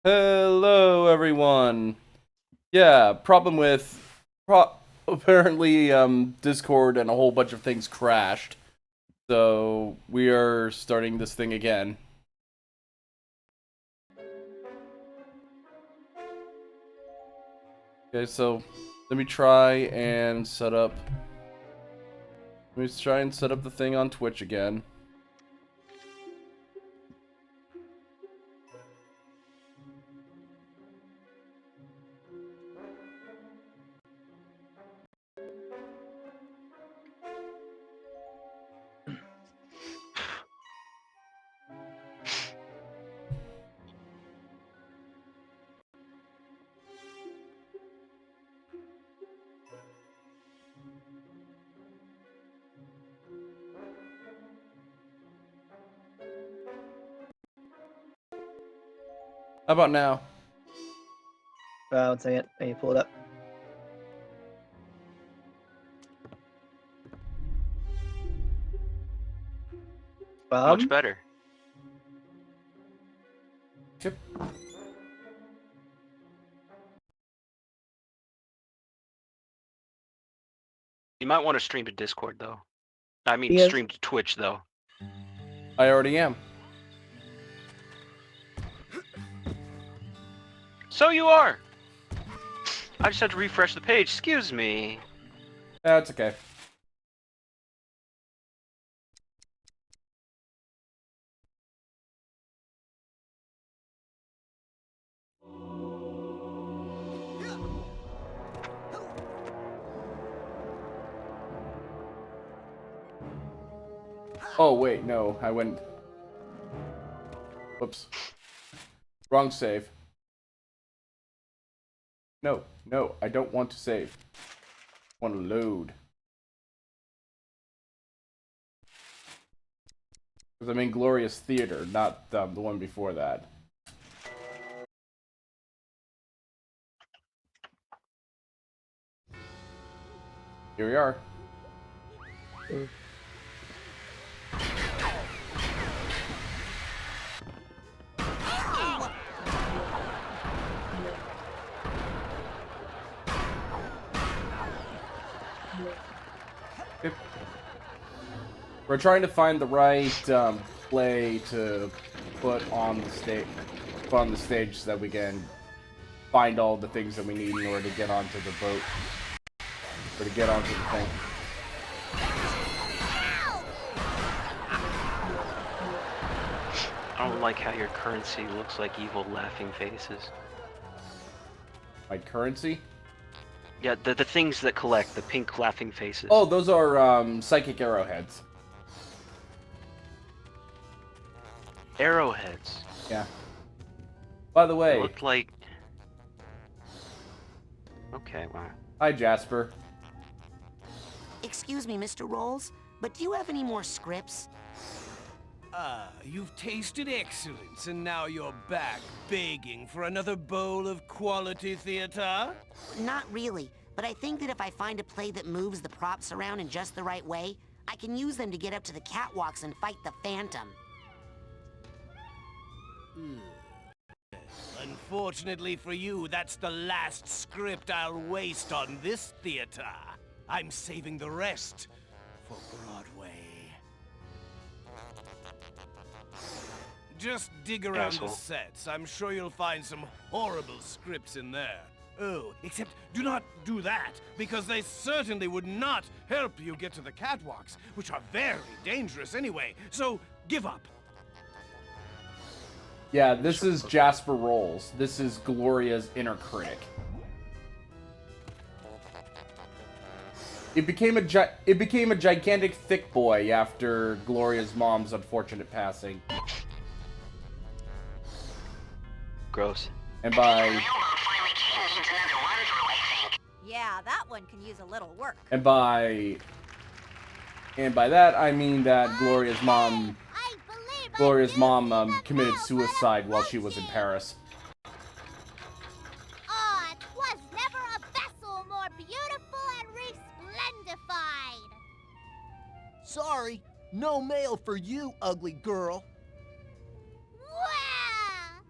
Hello, everyone. Yeah, problem with apparently Discord and a whole bunch of things crashed. So we are starting this thing again. Okay, so let me try and set up. Let me try and set up the thing on Twitch again. How about now? One second. I need to pull it up. Much better. Yep. You might want to stream to Discord, though. I mean, Yes. stream to Twitch, though. I already am. So you are! I just had to refresh the page. Excuse me. That's okay. Oh, wait, no, I went... Whoops. Wrong save. No, I don't want to save. I want to load. Because I'm in Glorious Theater, not the one before that. Here we are. Yep. We're trying to find the right play to put on the stage so that we can find all the things that we need in order to get onto the boat. Or to get onto the thing. I don't like how your currency looks like evil laughing faces. My currency? Yeah, the things that collect, the pink laughing faces. Oh, those are psychic arrowheads. Arrowheads. Yeah. By the They way, look like... Okay, wow. hi Jasper. Excuse me, Mr. Rolls, but do you have any more scripts? You've tasted excellence, and now you're back, begging for another bowl of quality theater? Not really, but I think that if I find a play that moves the props around in just the right way, I can use them to get up to the catwalks and fight the Phantom. Unfortunately for you, that's the last script I'll waste on this theater. I'm saving the rest for Broadway. Just dig around Asshole. the sets. I'm sure you'll find some horrible scripts in there. Oh, except do not do that, because they certainly would not help you get to the catwalks, which are very dangerous anyway, so give up. Yeah, this is Jasper Rolls. This is Gloria's inner critic. It became a gigantic thick boy after Gloria's mom's unfortunate passing. Gross. And by Yeah, that one can use a little work. and by that I mean that Gloria's mom committed suicide while she was in Paris. Ah, 'twas never a vessel more beautiful and resplendified. Sorry, no mail for you, ugly girl. Wah!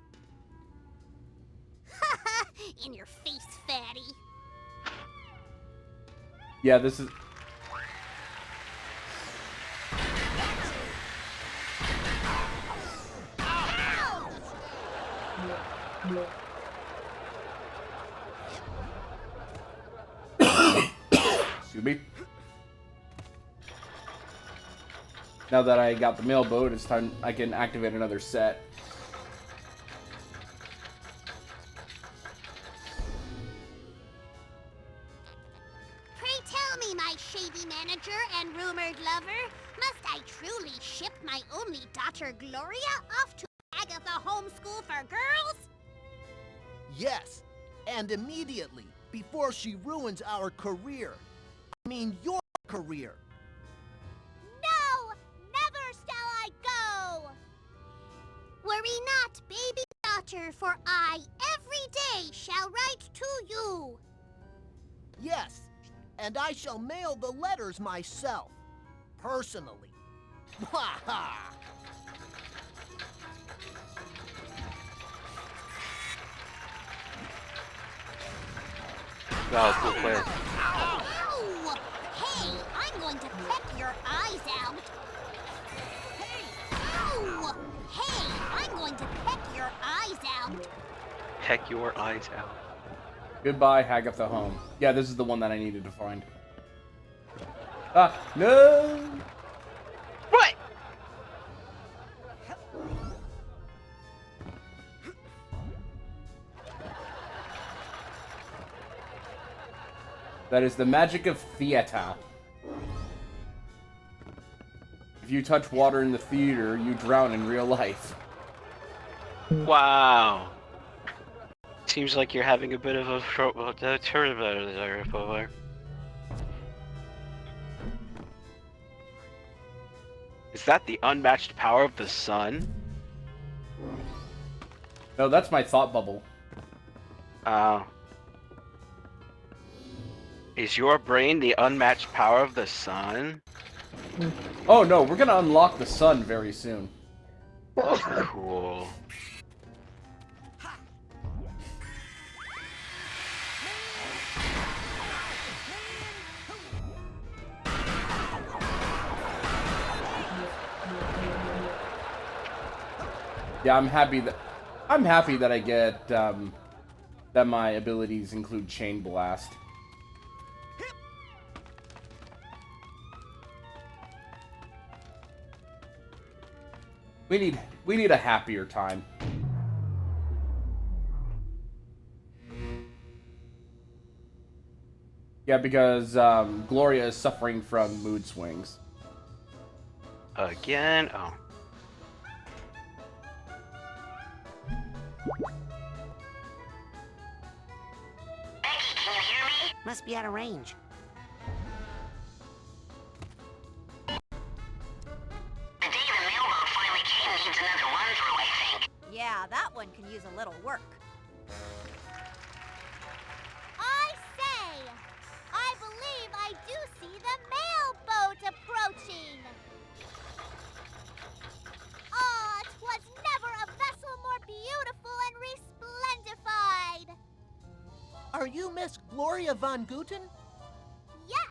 in your face, fatty. Yeah, this is... Excuse me. Now that I got the mail boat, it's time I can activate another set. Pray tell me, my shady manager and rumored lover, must I truly ship my only daughter Gloria off to Agatha Homeschool for Girls? Yes, and immediately, before she ruins our career. I mean, your career. No! Never shall I go! Worry not, baby daughter, for I every day shall write to you. Yes, and I shall mail the letters myself, personally. Ha ha! That was cool player. Ow! Hey, I'm going to peck your eyes out. Ow! Hey, I'm going to peck your eyes out. Heck your eyes out. Goodbye, Hagatha Home. Yeah, this is the one that I needed to find. Ah, no! What? That is the magic of theater. If you touch water in the theater, you drown in real life. Wow. Seems like you're having a bit of a Is that the unmatched power of the sun? No, that's my thought bubble. Is your brain the unmatched power of the sun? Oh no, we're gonna unlock the sun very soon. Cool. Yeah, I'm happy that I get that my abilities include Chain Blast. We need a happier time. Yeah, because Gloria is suffering from mood swings. Again? Oh. Must be out of range. Yeah, that one can use a little work. I say, I believe I do see the mail boat approaching. Ah, 'twas never a vessel more beautiful and resplendified. Are you Miss Gloria von Guten? Yes,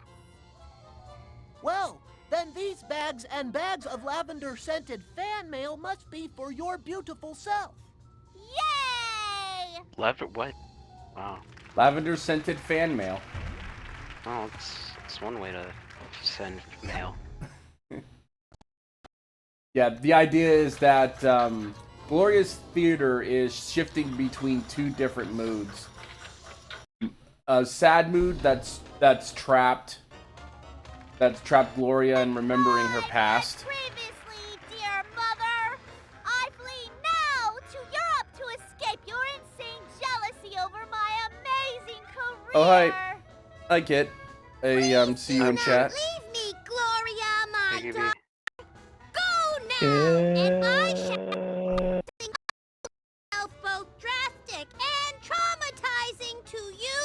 Well, then these bags and bags of lavender-scented fan mail must be for your beautiful self. yay! What? Wow. Lavender scented fan mail. Oh, it's one way to send mail. Yeah, the idea is that Gloria's theater is shifting between two different moods. A sad mood that's trapped Gloria in remembering her past. Previously, dear mother, I flee now to Europe to escape your insane jealousy over my amazing career. Oh, hi. Hi, Kit. I see you in Do chat. not leave me, Gloria, my Hey, daughter. Go now, and I shall myself both drastic and traumatizing to you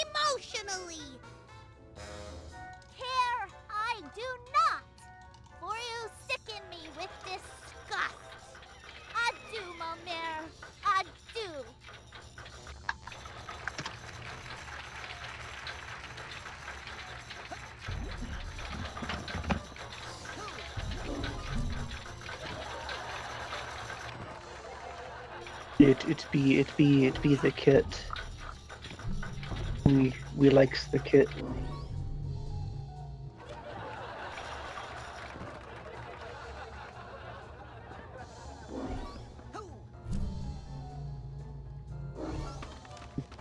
emotionally. Care I do not, for you sicken me with disgust. Adieu, ma mère. Adieu. It be the kit. We likes the kit.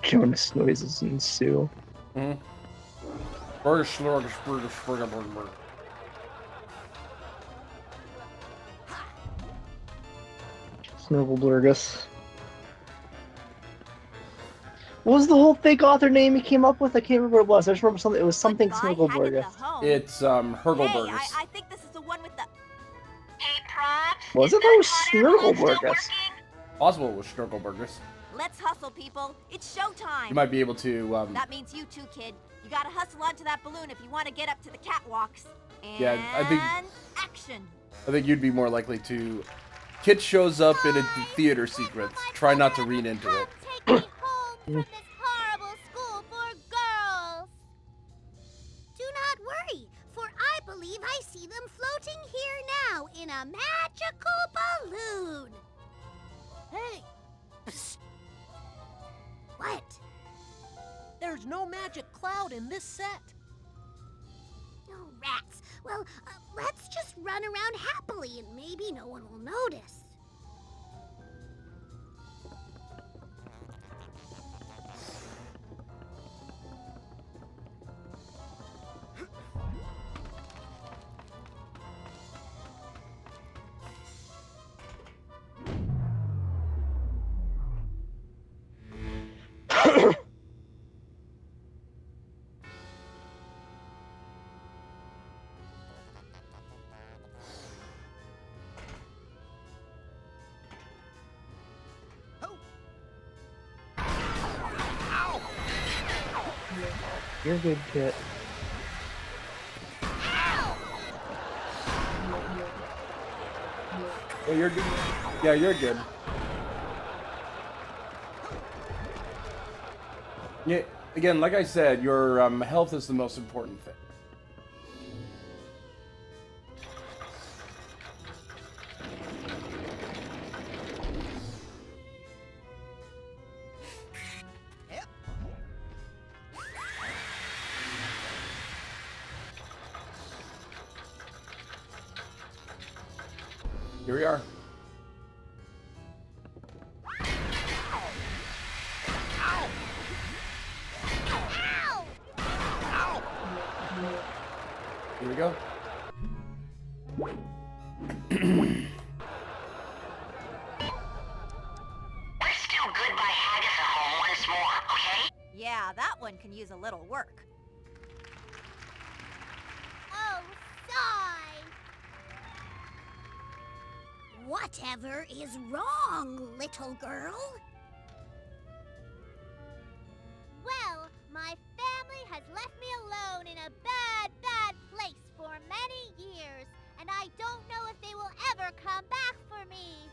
Jonas noises ensue. Mm-hmm. Burger, slurger, burger, burger, burger, burger. Snurgleblurgus. What was the whole fake author name he came up with? I can't remember what it was. I just remember something. It was something Snurgleblurgus. It's Hurgleburgers. Hey, I think this is the one with the... Hey, props. Was it? That was Snurgleblurgus. Possible it was Snurgleburgers. Let's hustle, people. It's showtime. You might be able to, That means you too, kid. You gotta hustle onto that balloon if you want to get up to the catwalks. And Yeah, I think- action. I think you'd be more likely to... Kit shows up in a theater sequence. Try not to read into it. Take me home from this horrible school for girls. Do not worry, for I believe I see them floating here now in a magical balloon. Hey, What? there's no magic cloud in this set. Oh, rats. Well, let's just run around happily and maybe no one will notice. You're good, Kit. Yeah, you're good. Yeah, you're good. Yeah, again, like I said, your health is the most important thing. Here we are. Here we go. We're still good by Agatha home once more, okay? Yeah, that one can use a little work. Oh, sigh. Whatever is wrong, little girl? Well, my family has left me alone in a bad, bad place for many years, and I don't know if they will ever come back for me.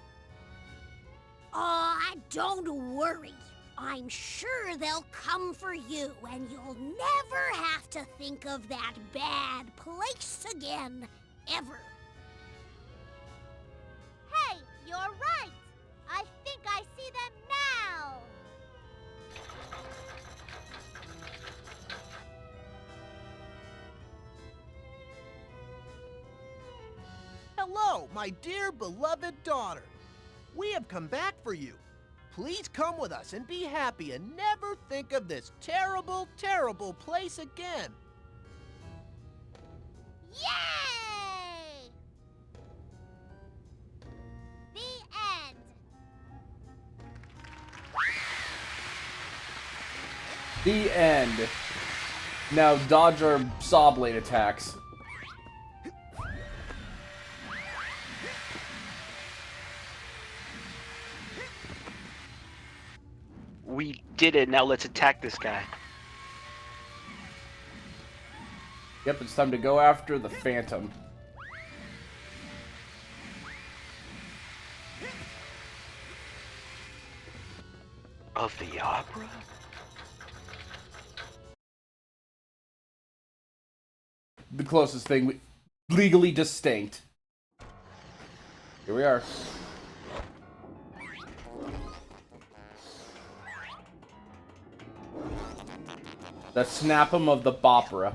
Oh, don't worry. I'm sure they'll come for you, and you'll never have to think of that bad place again, ever. Hey, you're right. I think I see them now. Hello, my dear beloved daughter. We have come back for you. Please come with us and be happy and never think of this terrible, terrible place again. Yay! The end. The end. Now dodge our saw blade attacks. We did it. Now let's attack this guy. Yep, it's time to go after the Phantom. Of the opera? The closest thing legally distinct. Here we are. The snap 'em of the Bopera.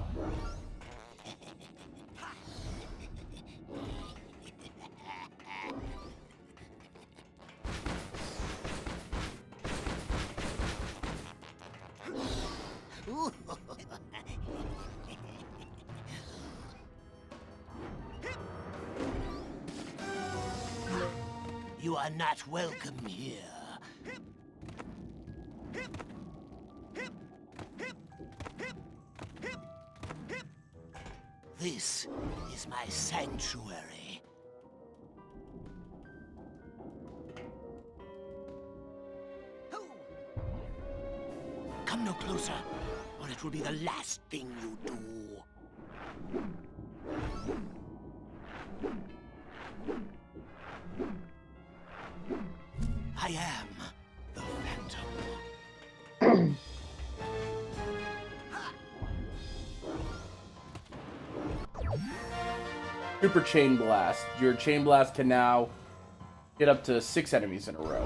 You are not welcome here. This is my sanctuary. Come no closer, or it will be the last thing you do. I am the Phantom. Super Chain Blast. Your Chain Blast can now get up to 6 enemies in a row.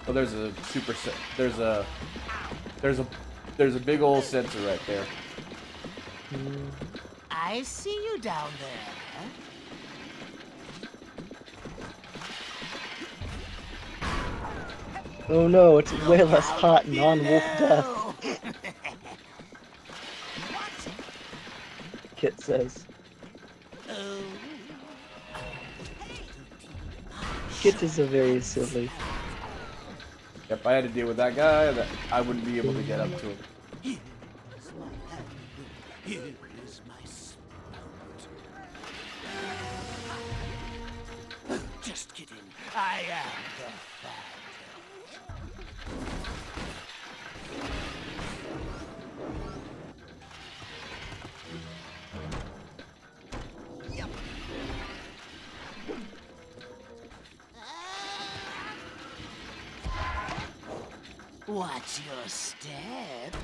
Oh, there's a super set. There's a big old sensor right there. I see you down there. Oh no, it's way less hot non-wolf death. Kit says. Kit is a very silly. If I had to deal with that guy, I wouldn't be able to get up to him. Here is my spout. Just kidding. I am the Watch your step.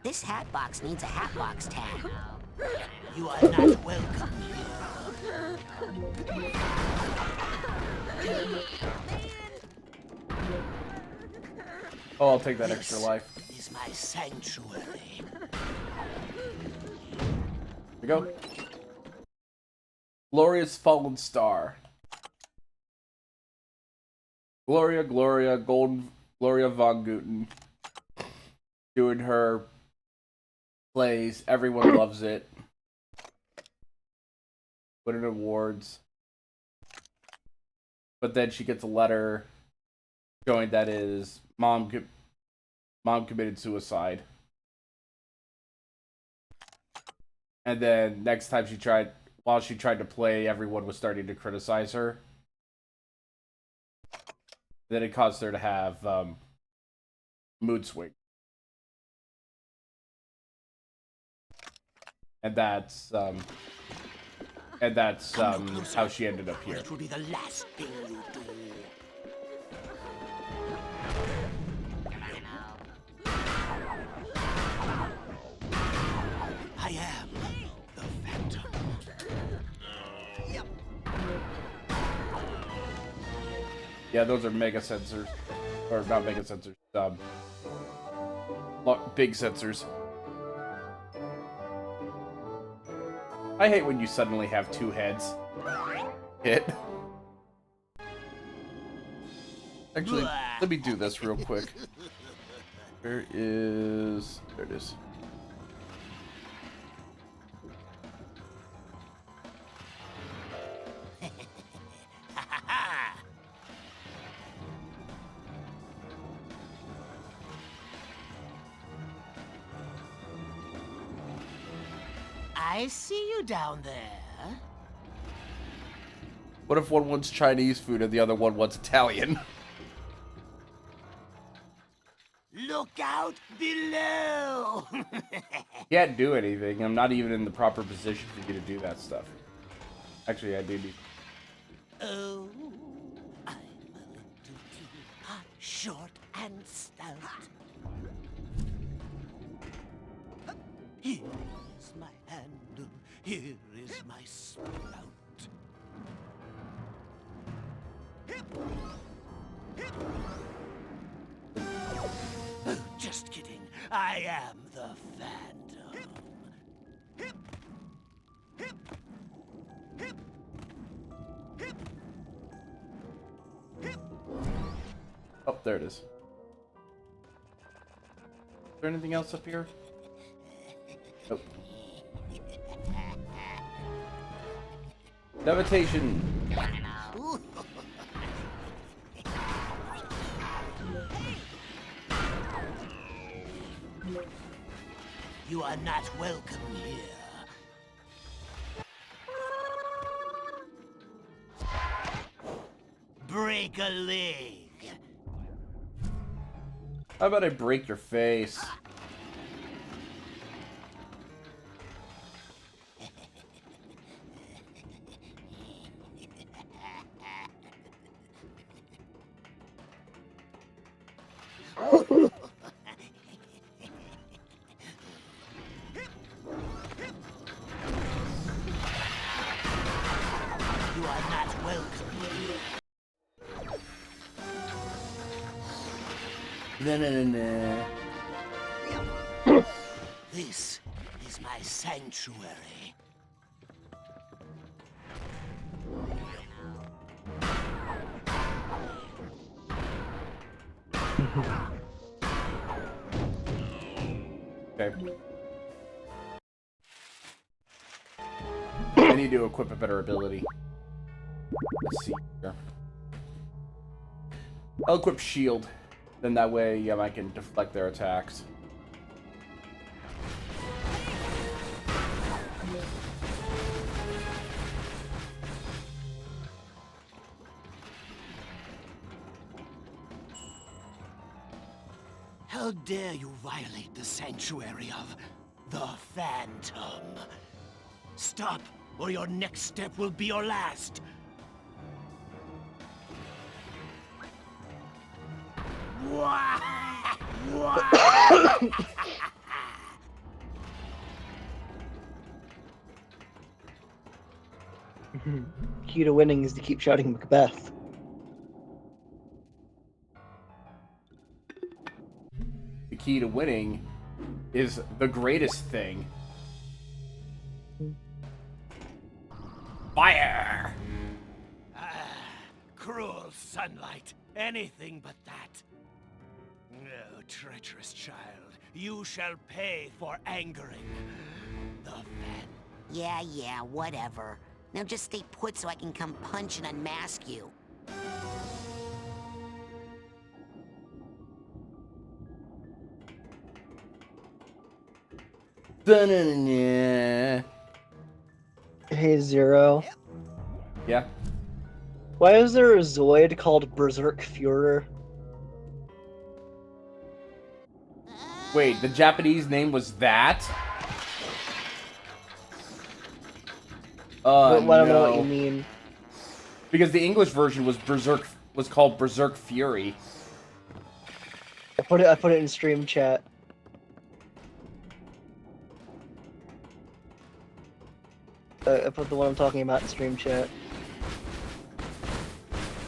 This hat box needs a hat box tag. You are not welcome. Oh, I'll take that extra life. This is my sanctuary. Here we go. Glorious Fallen Star. Gloria von Guten. Doing her plays. Everyone loves it. Winning awards. But then she gets a letter showing that his mom committed suicide. And then next time while she tried to play, everyone was starting to criticize her. Then it caused her to have mood swing. And that's how she ended up here. It will be the last thing you do. I am the Phantom. Yeah, those are mega sensors. Or not mega sensors. Big sensors. I hate when you suddenly have 2 heads. Hit. Actually, let me do this real quick. There it is. I see you down there. What if one wants Chinese food and the other one wants Italian? Look out below! Can't do anything. I'm not even in the proper position for you to do that stuff. Actually, I do need... Oh, I'm a little too short and stout. Here is my handle, here is my spout. Oh, just kidding. I am the Phantom. Oh, there it is. Is there anything else up here? Nope. Levitation! You are not welcome here. Break a leg. How about I break your face? You are not welcome here. This is my sanctuary. Okay. I need to equip a better ability. Let's see here. I'll equip shield. Then that way, I can deflect their attacks. How dare you violate the sanctuary of the Phantom? Stop, or your next step will be your last. Key to winning is to keep shouting Macbeth. The key to winning is the greatest thing. Fire! Cruel sunlight. Anything but that. No, treacherous child. You shall pay for angering the Phantom. Yeah, whatever. Now just stay put so I can come punch and unmask you. Hey, Zero. Yeah? Why is there a Zoid called Berserk Führer? Wait, the Japanese name was that? I don't know what no. you mean. Because the English version was called Berserk Fury. I put it in stream chat. I put the one I'm talking about in stream chat.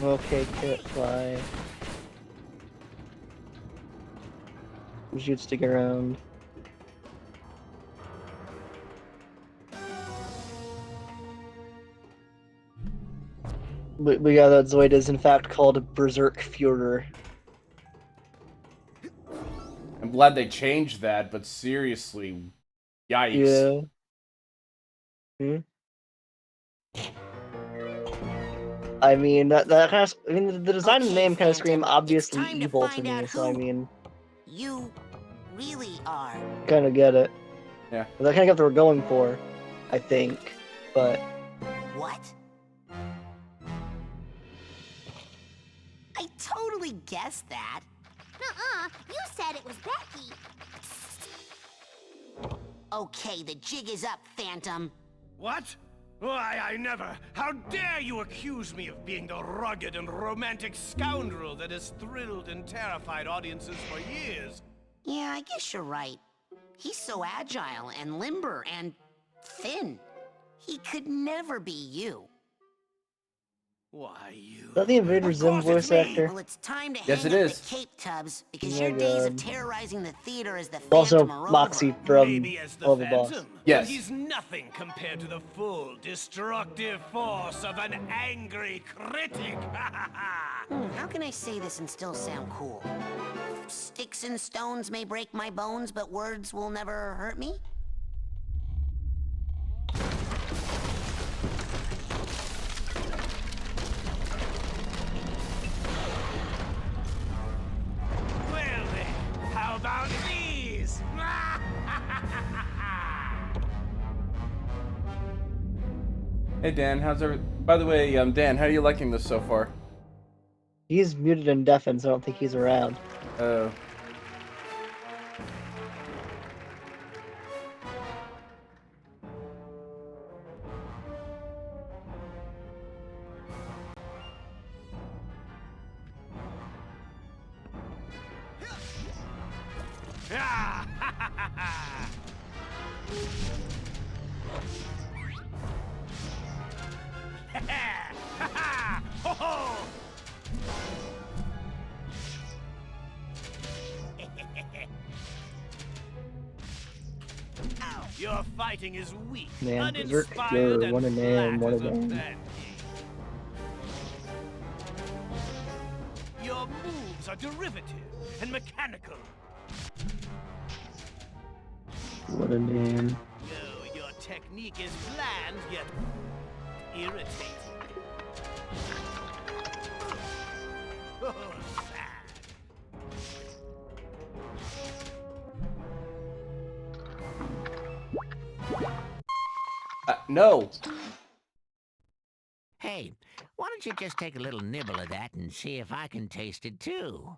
Okay, Kit, fly. You should stick around. But yeah, that Zoid is in fact called Berserk Führer. I'm glad they changed that, but seriously, yikes. Yeah. I mean, that kind of. I mean, the design of the name kind of scream obviously evil to me. So I mean, you really are. kind of get it. Yeah. That kind of got what they were going for, I think. But What? totally guessed that. Nuh-uh, you said it was Becky. Okay, the jig is up, Phantom. What? Why, I never. How dare you accuse me of being the rugged and romantic scoundrel that has thrilled and terrified audiences for years? Yeah, I guess you're right. He's so agile and limber and thin. He could never be you. Why, you... Is that the Invader Zim Of course voice it's me. actor? Well, it's time to Yes, hang it up is. the cape, Tubbs, because Oh your my days of God. terrorizing the theater as the Also, Phantom are over. Moxie from Maybe as the All the Boss. Phantom, Yes. but he's nothing compared to the full destructive force of an angry critic. How can I say this and still sound cool? Sticks and stones may break my bones, but words will never hurt me? Well then, how about these? Hey Dan, how's every? By the way, Dan, how are you liking this so far? He's muted and deafened, so I don't think he's around. Oh. Your fighting is weak, Man, Berserk, uninspired, you're and one a man, flat one a as a man. pancake. Your moves are derivative and mechanical. What a name. No, your technique is bland yet irritating. Oh, sad. No. Hey, why don't you just take a little nibble of that and see if I can taste it too?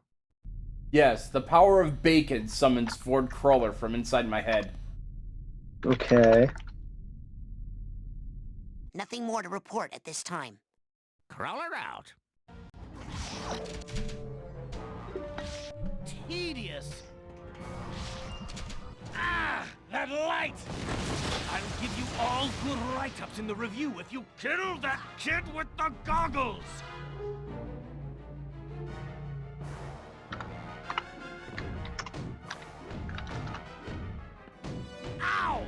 Yes, the power of bacon summons Ford Crawler from inside my head. Okay. Nothing more to report at this time. Crawler out. Tedious. Ah, that light! I'll give you all good write-ups in the review if you kill that kid with the goggles! Ow!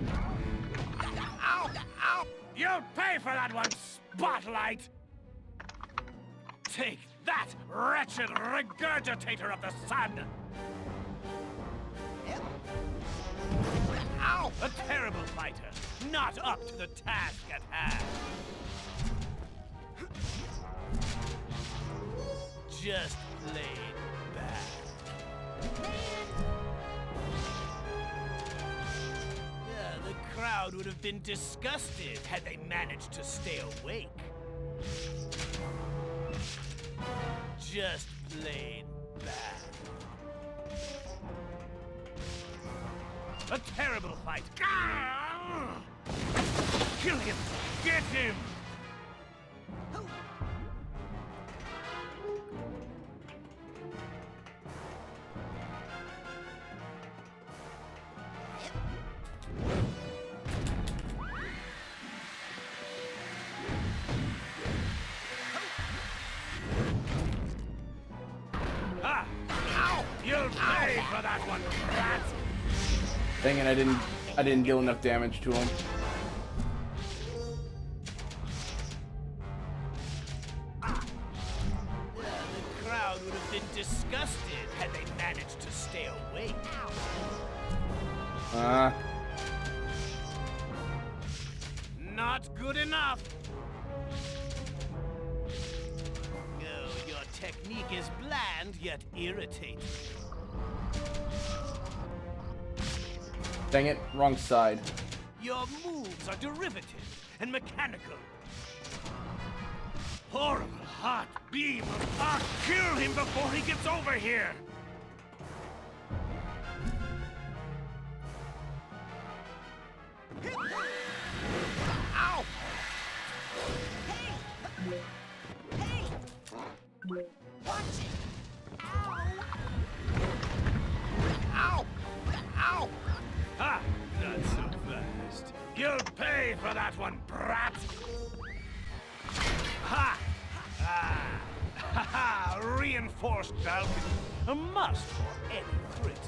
Ow! Ow! You'll pay for that one, Spotlight! Take that, wretched regurgitator of the sun! Ow! A terrible fighter, not up to the task at hand. Just plain bad. The crowd would have been disgusted had they managed to stay awake. Just plain bad. A terrible fight. Kill him! Get him! Ah! Ow! You'll pay for that one, rat! Dang it, I didn't deal enough damage to him. The crowd would have been disgusted had they managed to stay awake. Not good enough. No, your technique is bland yet irritating. Dang it, wrong side. Your moves are derivative and mechanical. Horrible hot beam of arc. Kill him before he gets over here. Ow! Hey! Watch it! Ow! Ow! Ow! Ha! Not so fast. You'll pay for that one, brat! Ha! Ah! Ha ha! Reinforced balcony. A must for any critic.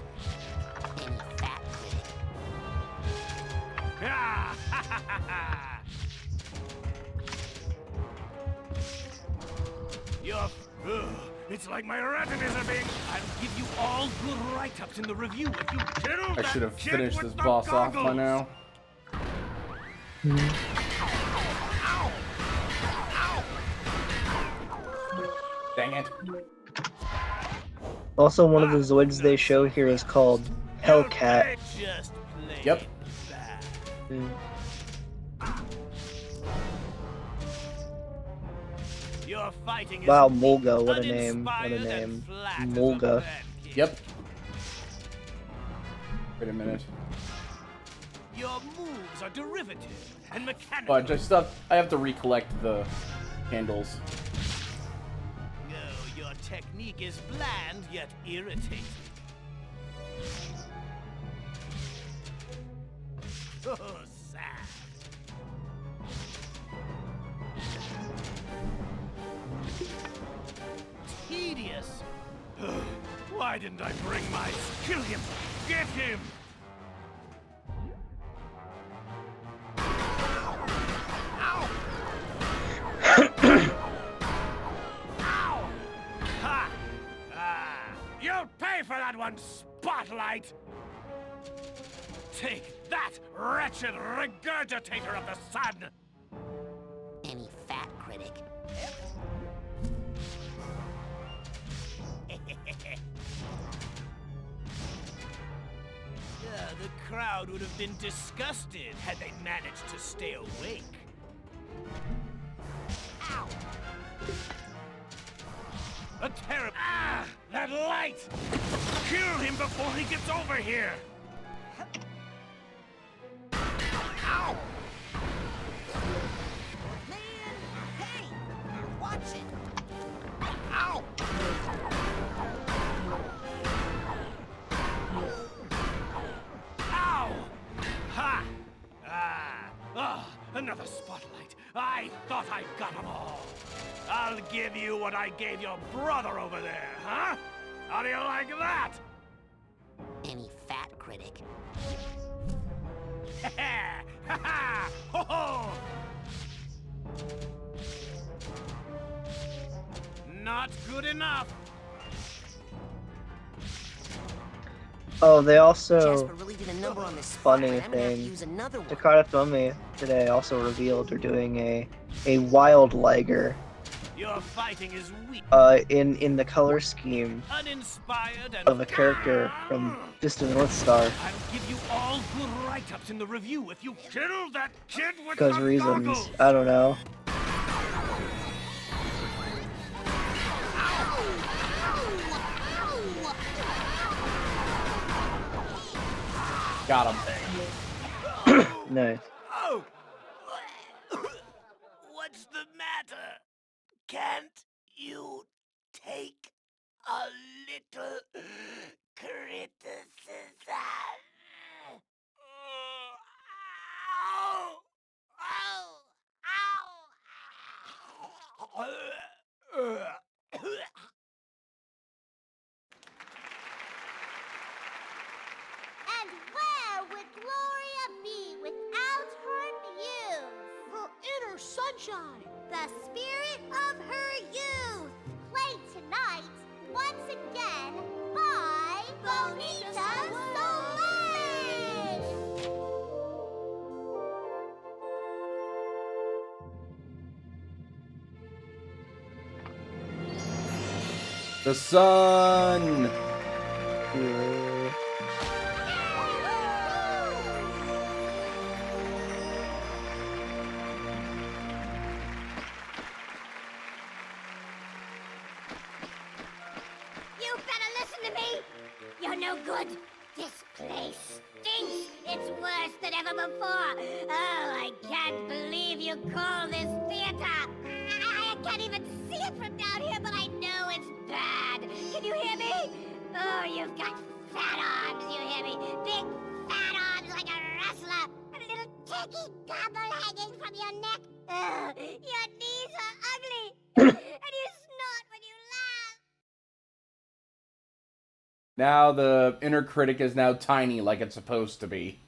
Any fat critic. Ah! Ha ha ha ha! You're... it's like my retinas are being... I'll give you all good write-ups in the review if you kill I that should have kid finished with this the boss off by goggles. now. Ow! Ow! Dang it. Also, one of the Zoids they show here is called Hellcat. Just play Yep. bad. Mm. Your fighting is Wow, weak, Mulga, what a name. What a uninspired, name. and flat as a Mulga. pancake. Yep. Wait a minute. Your moves are derivative and mechanical. But I have to recollect the candles. No, your technique is bland yet irritating. Oh, sad. Tedious. Why didn't I bring my... Kill him! Get him! Ow! Ow! Ha! Ah! You'll pay for that one, Spotlight! Take that, wretched regurgitator of the sun! Any fat critic. The crowd would have been disgusted had they managed to stay awake. Ow! A terrible... Ah! That light! Kill him before he gets over here! Ow! Man! Hey! Watch it! Ow! Ow! Ha! Ah! Ah! Another spotlight! I thought I got them all! I'll give you what I gave your brother over there, huh? How do you like that? Any fat critic. Ha ha! Ho ho! Not good enough! Oh, they also... Jasper really did a number on this spot, Funny but I'm gonna have to thing. use another one. Takara Tomy today also revealed they're doing a wild liger Your fighting is weak, in the color scheme uninspired, and of a character from Distant North Star. I'll give you all good write-ups in the review if you kill that kid with Because the reasons. goggles. I don't know. Got him. Nice. Oh! What's the matter? Can't you take a little criticism? Ow! Ow! Ow! And where would Gloria be without her muse? Her inner sunshine. The spirit of her youth. Played tonight, once again, by Bonita Soleil. The sun! Yeah. no good. This place stinks. It's worse than ever before. Oh, I can't believe you call this theater. I can't even see it from down here, but I know it's bad. Can you hear me? Oh, you've got fat arms, you hear me? Big fat arms like a wrestler. And a little tacky gobble hanging from your neck. Oh, your knees are ugly. And you snort when you laugh. Now the inner critic is now tiny like it's supposed to be.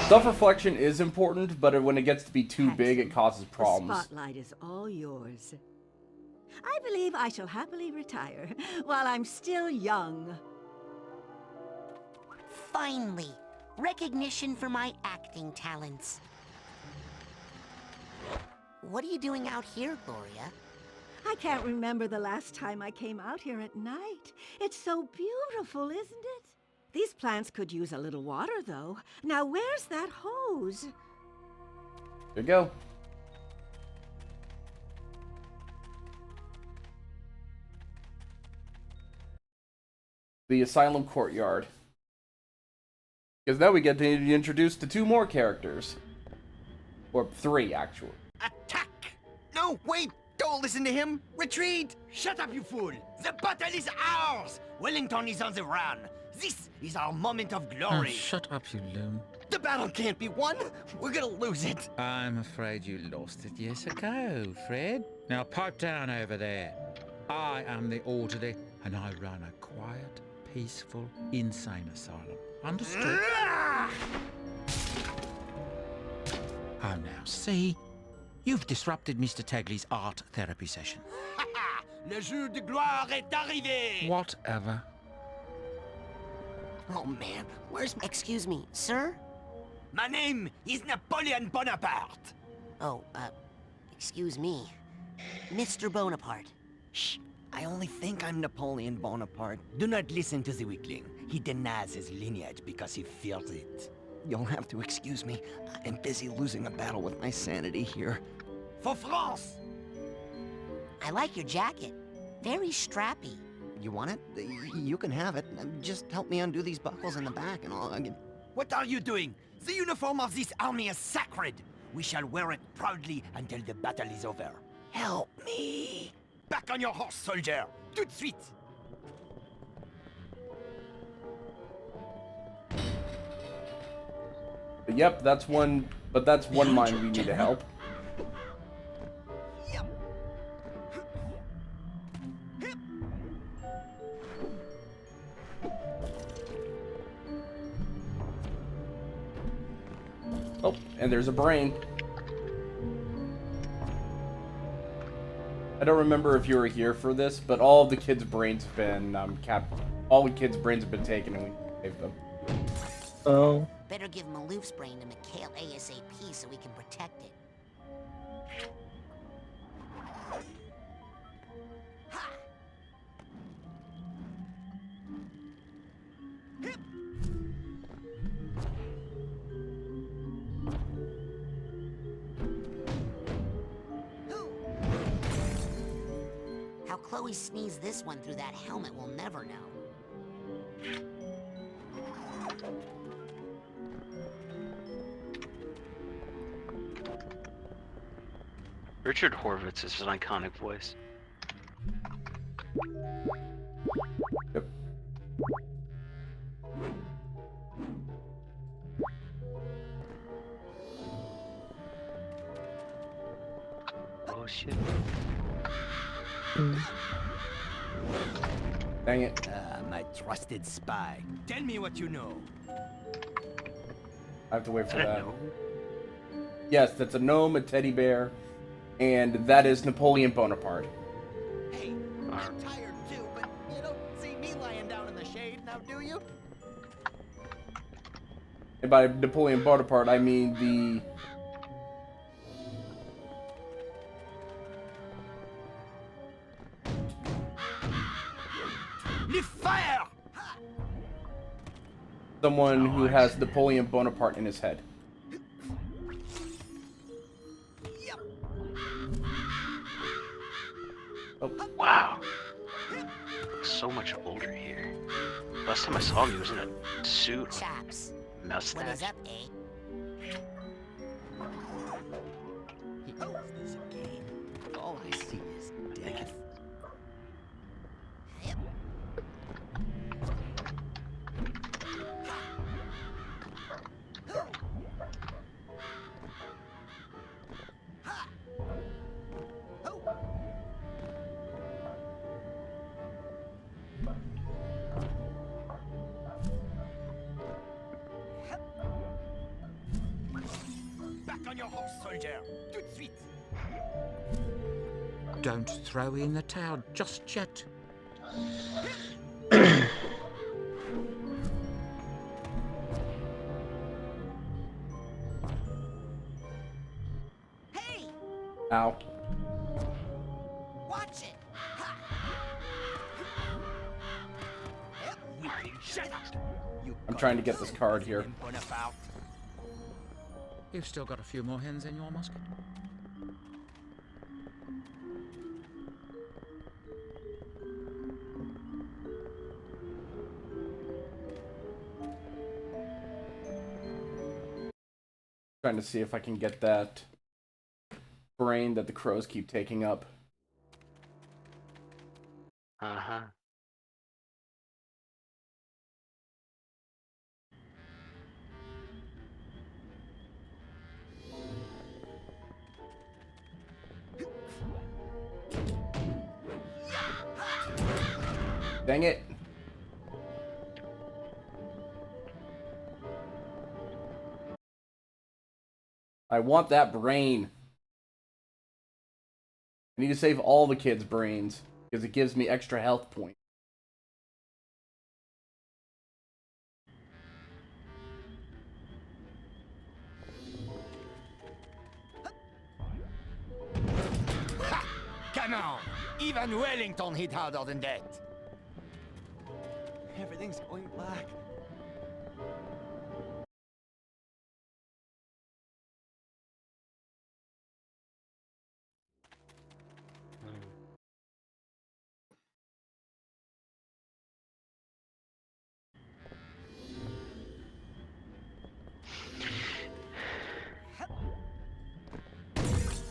Self-reflection is important, but when it gets to be too big, it causes problems. The spotlight is all yours. I believe I shall happily retire while I'm still young. Finally, recognition for my acting talents. What are you doing out here, Gloria? I can't remember the last time I came out here at night. It's so beautiful, isn't it? These plants could use a little water, though. Now, where's that hose? There you go. The asylum courtyard. Because now we get to be introduced to 2 more characters. Or 3, actually. Attack! No, wait! Don't listen to him! Retreat! Shut up, you fool! The battle is ours! Wellington is on the run. This is our moment of glory. Oh, shut up, you loon. The battle can't be won. We're gonna lose it. I'm afraid you lost it years ago, Fred. Now pipe down over there. I am the orderly, and I run a quiet, peaceful, insane asylum. Understood? Oh, now see? You've disrupted Mr. Tagley's art therapy session. Le jour de gloire est arrivé! Whatever. Oh, man, where's my... Excuse me, sir? My name is Napoleon Bonaparte. Oh, excuse me. Mr. Bonaparte. Shh, I only think I'm Napoleon Bonaparte. Do not listen to the weakling. He denies his lineage because he fears it. You'll have to excuse me. I'm busy losing a battle with my sanity here. For France! I like your jacket. Very strappy. You want it? You can have it. Just help me undo these buckles in the back and all. What are you doing? The uniform of this army is sacred. We shall wear it proudly until the battle is over. Help me. Back on your horse, soldier. Tout de suite. Yep, that's one. But that's one mine we need to help. Oh, and there's a brain. I don't remember if you were here for this, but all of the kids' brains have been all the kids' brains have been taken, and we saved them. Oh. Better give Maloof's brain to Mikhail ASAP so we can protect it. How Chloe sneezed this one through that helmet, we'll never know. Richard Horvitz is an iconic voice. Yep. Oh shit. Dang it. My trusted spy. Tell me what you know. I have to wait for I don't that. know. Yes, that's a gnome, a teddy bear, and that is Napoleon Bonaparte. Hey, I'm tired too, but you don't see me lying down in the shade now, do you? And by Napoleon Bonaparte, I mean the... Fire! someone who has Napoleon Bonaparte in his head. Wow. looks so much older here. Last time I saw him, he was in a suit, Chaps. What is mustache. up, eh? He owns this again. All I see is death. Back on your horse, soldier. Tout de suite. Don't throw in the towel just yet. Hey! Ow. Watch it! Shut up. I'm trying to get this card here. Bonaparte. You've still got a few more hens in your musket. Trying to see if I can get that brain that the crows keep taking up. Uh-huh. Dang it. I want that brain. I need to save all the kids' brains because it gives me extra health points. Come on! Even Wellington hit harder than that. Everything's going black.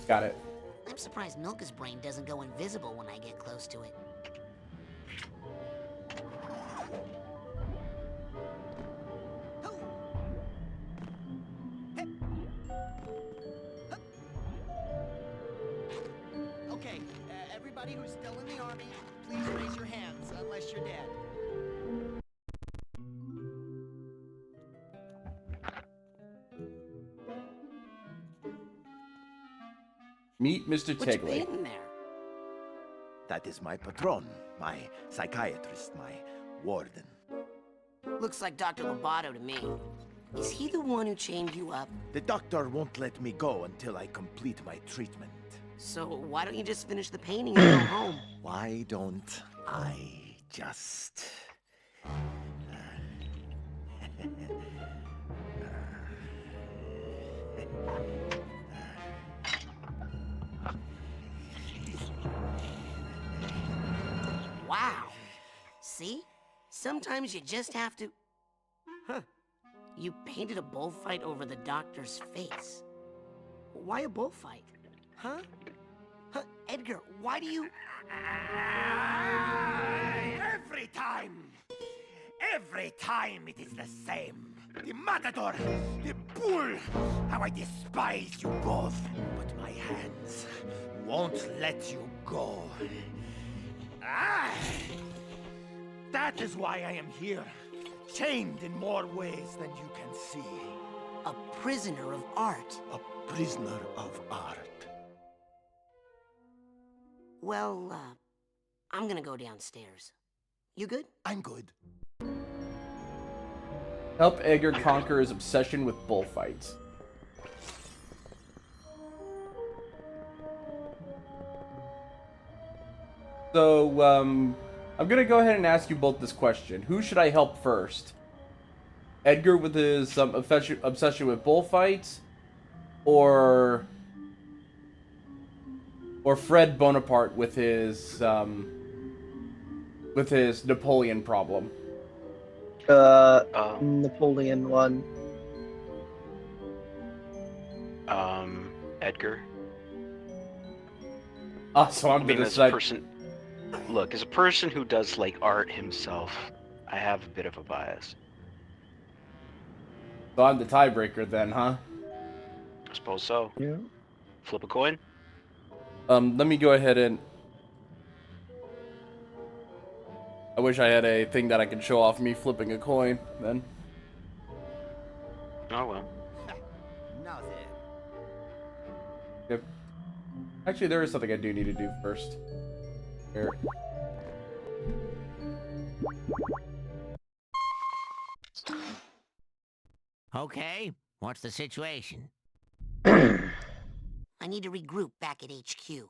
Got it. I'm surprised Milka's brain doesn't go invisible when I get close to it. Okay, everybody who's still in the army, please raise your hands, unless you're dead. Meet Mr. What you Tigley. painting there? That is my patron, my psychiatrist, my warden. Looks like Dr. Lobato to me. Is he the one who chained you up? The doctor won't let me go until I complete my treatment. So why don't you just finish the painting and go home? Why don't I just... Wow. See? Sometimes you just have to... Huh. You painted a bullfight over the doctor's face. Why a bullfight? Huh? Huh? Edgar, why do you... Every time it is the same. The matador, the bull, how I despise you both. But my hands won't let you go. That is why I am here, chained in more ways than you can see. A prisoner of art. A prisoner of art. Well, I'm gonna go downstairs. You good? I'm good. Help Edgar conquer his obsession with bullfights. So, I'm gonna go ahead and ask you both this question. Who should I help first? Edgar with his obsession with bullfights? Or Fred Bonaparte with his with his Napoleon problem. Napoleon one. Edgar. So I'm I mean, gonna as a person, look, as a person who does like art himself, I have a bit of a bias. So I'm the tiebreaker then, huh? I suppose so. Yeah. Flip a coin. Let me go ahead and. I wish I had a thing that I could show off me flipping a coin then. Oh well. Now then. Yep. Actually, there is something I do need to do first. Here. Okay, what's the situation? I need to regroup back at HQ.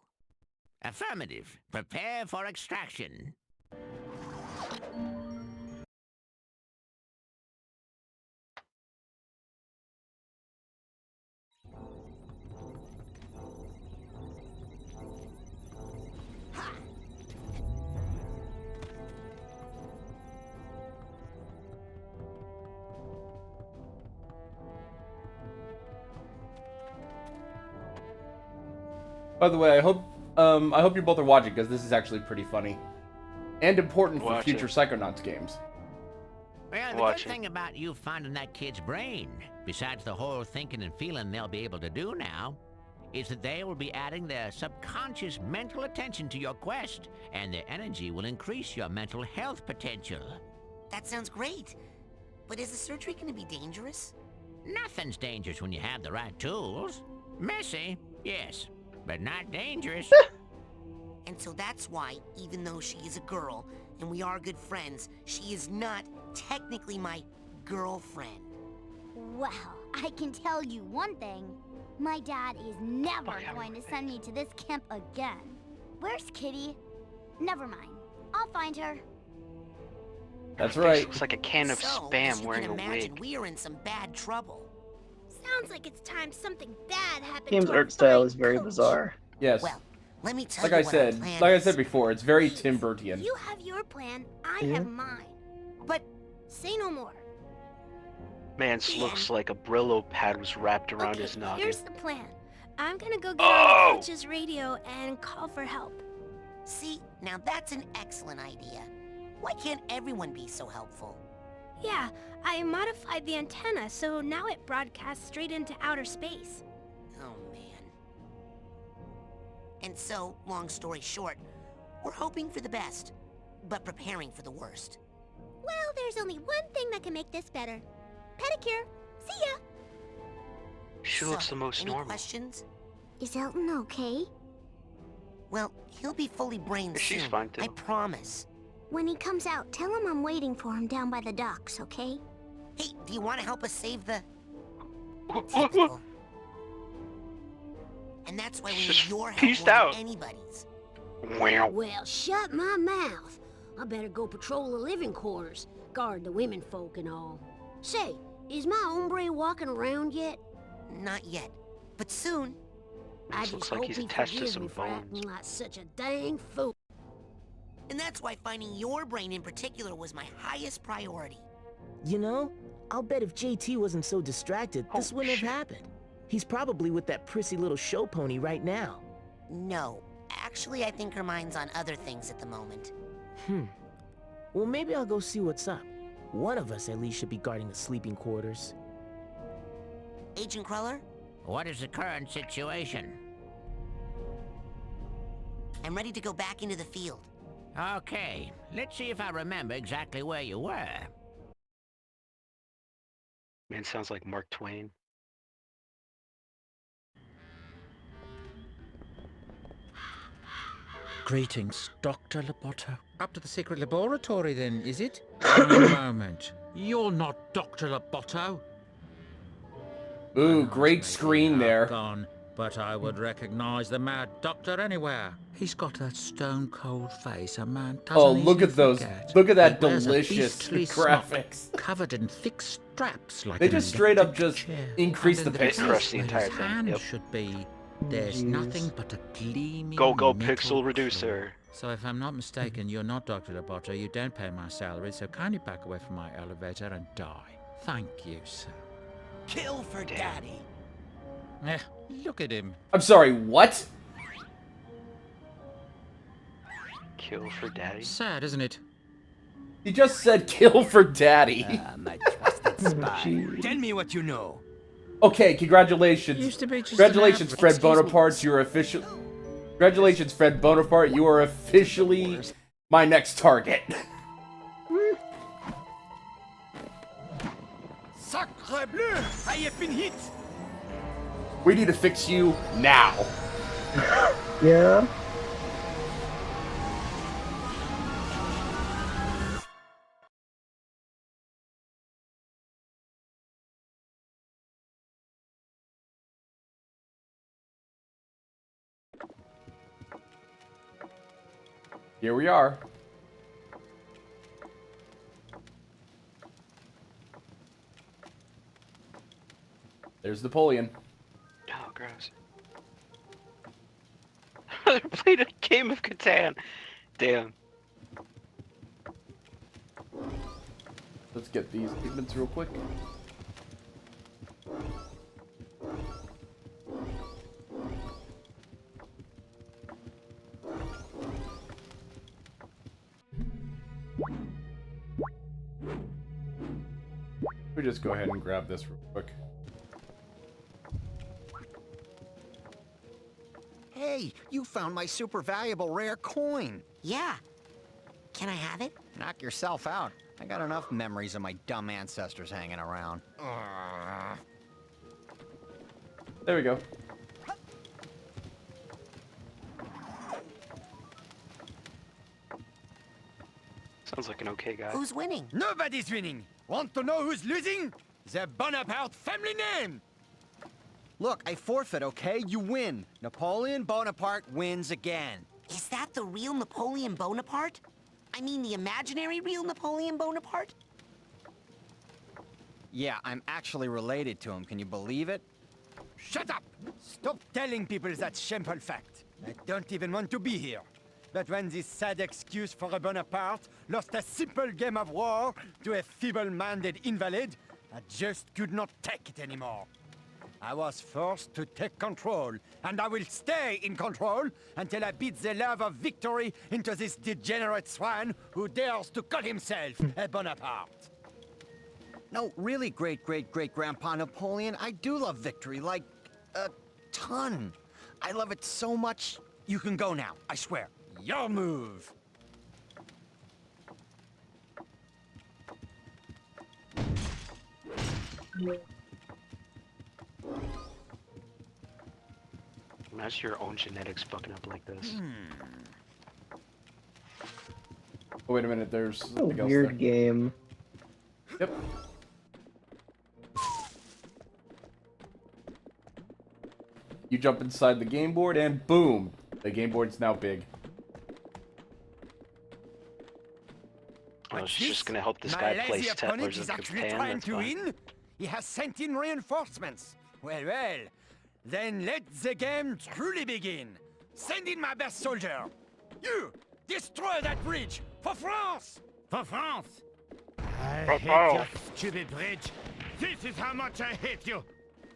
Affirmative. Prepare for extraction. By the way, I hope you both are watching because this is actually pretty funny and important for future Psychonauts games. Well, the good thing about you finding that kid's brain, besides the whole thinking and feeling they'll be able to do now, is that they will be adding their subconscious mental attention to your quest, and their energy will increase your mental health potential. That sounds great. But is the surgery going to be dangerous? Nothing's dangerous when you have the right tools. Messy, yes, but not dangerous. And so that's why, even though she is a girl, and we are good friends, she is not technically my girlfriend. Well, I can tell you one thing. My dad is never going to send me to this camp again. Where's Kitty? Never mind. I'll find her. That's right. Looks like a can of spam wearing a wig. We are in some bad trouble. Sounds like it's time something bad happened Game's to our art style fine is very coach. bizarre. Yes. Well, let me tell like you I what said, our plan like I is. said before, it's very Tim Burtian. You have your plan, I Yeah. have mine. But say no more. Man's looks like a Brillo pad was wrapped around his noggin. Here's the plan. I'm gonna go get on the coach's radio and call for help. See, now that's an excellent idea. Why can't everyone be so helpful? Yeah, I modified the antenna so now it broadcasts straight into outer space. Oh, man. And so, long story short, we're hoping for the best, but preparing for the worst. Well, there's only one thing that can make this better. Pedicure. See ya. She looks the most any normal. Questions? Is Elton okay? Well, he'll be fully brained She's soon. fine, too. I promise. When he comes out, tell him I'm waiting for him down by the docks, okay? Hey, do you want to help us save the... What? Typical. And that's why we need Just your help pieced more out. than anybody's. Wow. Well, shut my mouth. I better go patrol the living quarters, guard the women folk and all. Say, is my hombre walking around yet? Not yet, but soon. I This just looks like hope he's he attached to forgives some me for acting bones. like such a dang fool. And that's why finding your brain in particular was my highest priority. You know, I'll bet if JT wasn't so distracted, this wouldn't have happened. He's probably with that prissy little show pony right now. No, actually I think her mind's on other things at the moment. Well, maybe I'll go see what's up. One of us at least should be guarding the sleeping quarters. Agent Cruller, What is the current situation? I'm ready to go back into the field. Okay, let's see if I remember exactly where you were. Man sounds like Mark Twain. Greetings, Dr. Loboto. Up to the secret laboratory then, is it? One moment. You're not Dr. Loboto. Ooh, great screen there. Gone, but I would recognize the mad doctor anywhere. He's got that stone-cold face a man doesn't Oh, look easily at those. forget. Look at that He wears a delicious beastly smock, graphics. covered in thick straps like They an just straight up electric just chair. increase And the in It pixels. crushed the where entire his thing. hand Yep. should be. There's Jeez. nothing but a gleaming Go metal pixel floor. reducer. So if I'm not mistaken, you're not Dr. Roboto, you don't pay my salary, so kindly back away from my elevator and die. Thank you, sir. Kill for daddy. Eh, look at him. I'm sorry, what? Kill for daddy? Sad, isn't it? He just said kill for daddy. My trusted spy. Tell me what you know. Okay, congratulations. Used to be just Congratulations, an Fred Excuse me. Bonaparte. You're official. Congratulations, Fred Bonaparte. You are officially my next target. Sacre bleu! I have been hit! We need to fix you now. Yeah. Here we are. There's Napoleon. Oh, gross. I played a game of Catan. Damn. Let's get these pigments real quick. We just go ahead and grab this real quick. Hey, you found my super valuable rare coin. Yeah. Can I have it? Knock yourself out. I got enough memories of my dumb ancestors hanging around. There we go. Sounds like an okay guy. Who's winning? Nobody's winning. Want to know who's losing? The Bonaparte family name. Look, I forfeit, okay? You win. Napoleon Bonaparte wins again. Is that the real Napoleon Bonaparte? I mean the imaginary real Napoleon Bonaparte? Yeah, I'm actually related to him. Can you believe it? Shut up! Stop telling people that shameful fact. I don't even want to be here. But when this sad excuse for a Bonaparte lost a simple game of war to a feeble-minded invalid, I just could not take it anymore. I was forced to take control, and I will stay in control until I beat the love of victory into this degenerate swine who dares to call himself a Bonaparte. No, really, great-great-great-grandpa Napoleon, I do love victory, like, a ton. I love it so much, you can go now, I swear. Your move. Imagine your own genetics fucking up like this. Oh, wait a minute, there's A something else weird there. game. Yep. You jump inside the game board and boom! The game board's now big. I was just gonna help this guy place Settlers of Catan, that's fine. Win? He has sent in reinforcements. Well, well. Then let the game truly begin. Send in my best soldier. You, destroy that bridge for France! For France! I For hate France. your stupid bridge. This is how much I hate you.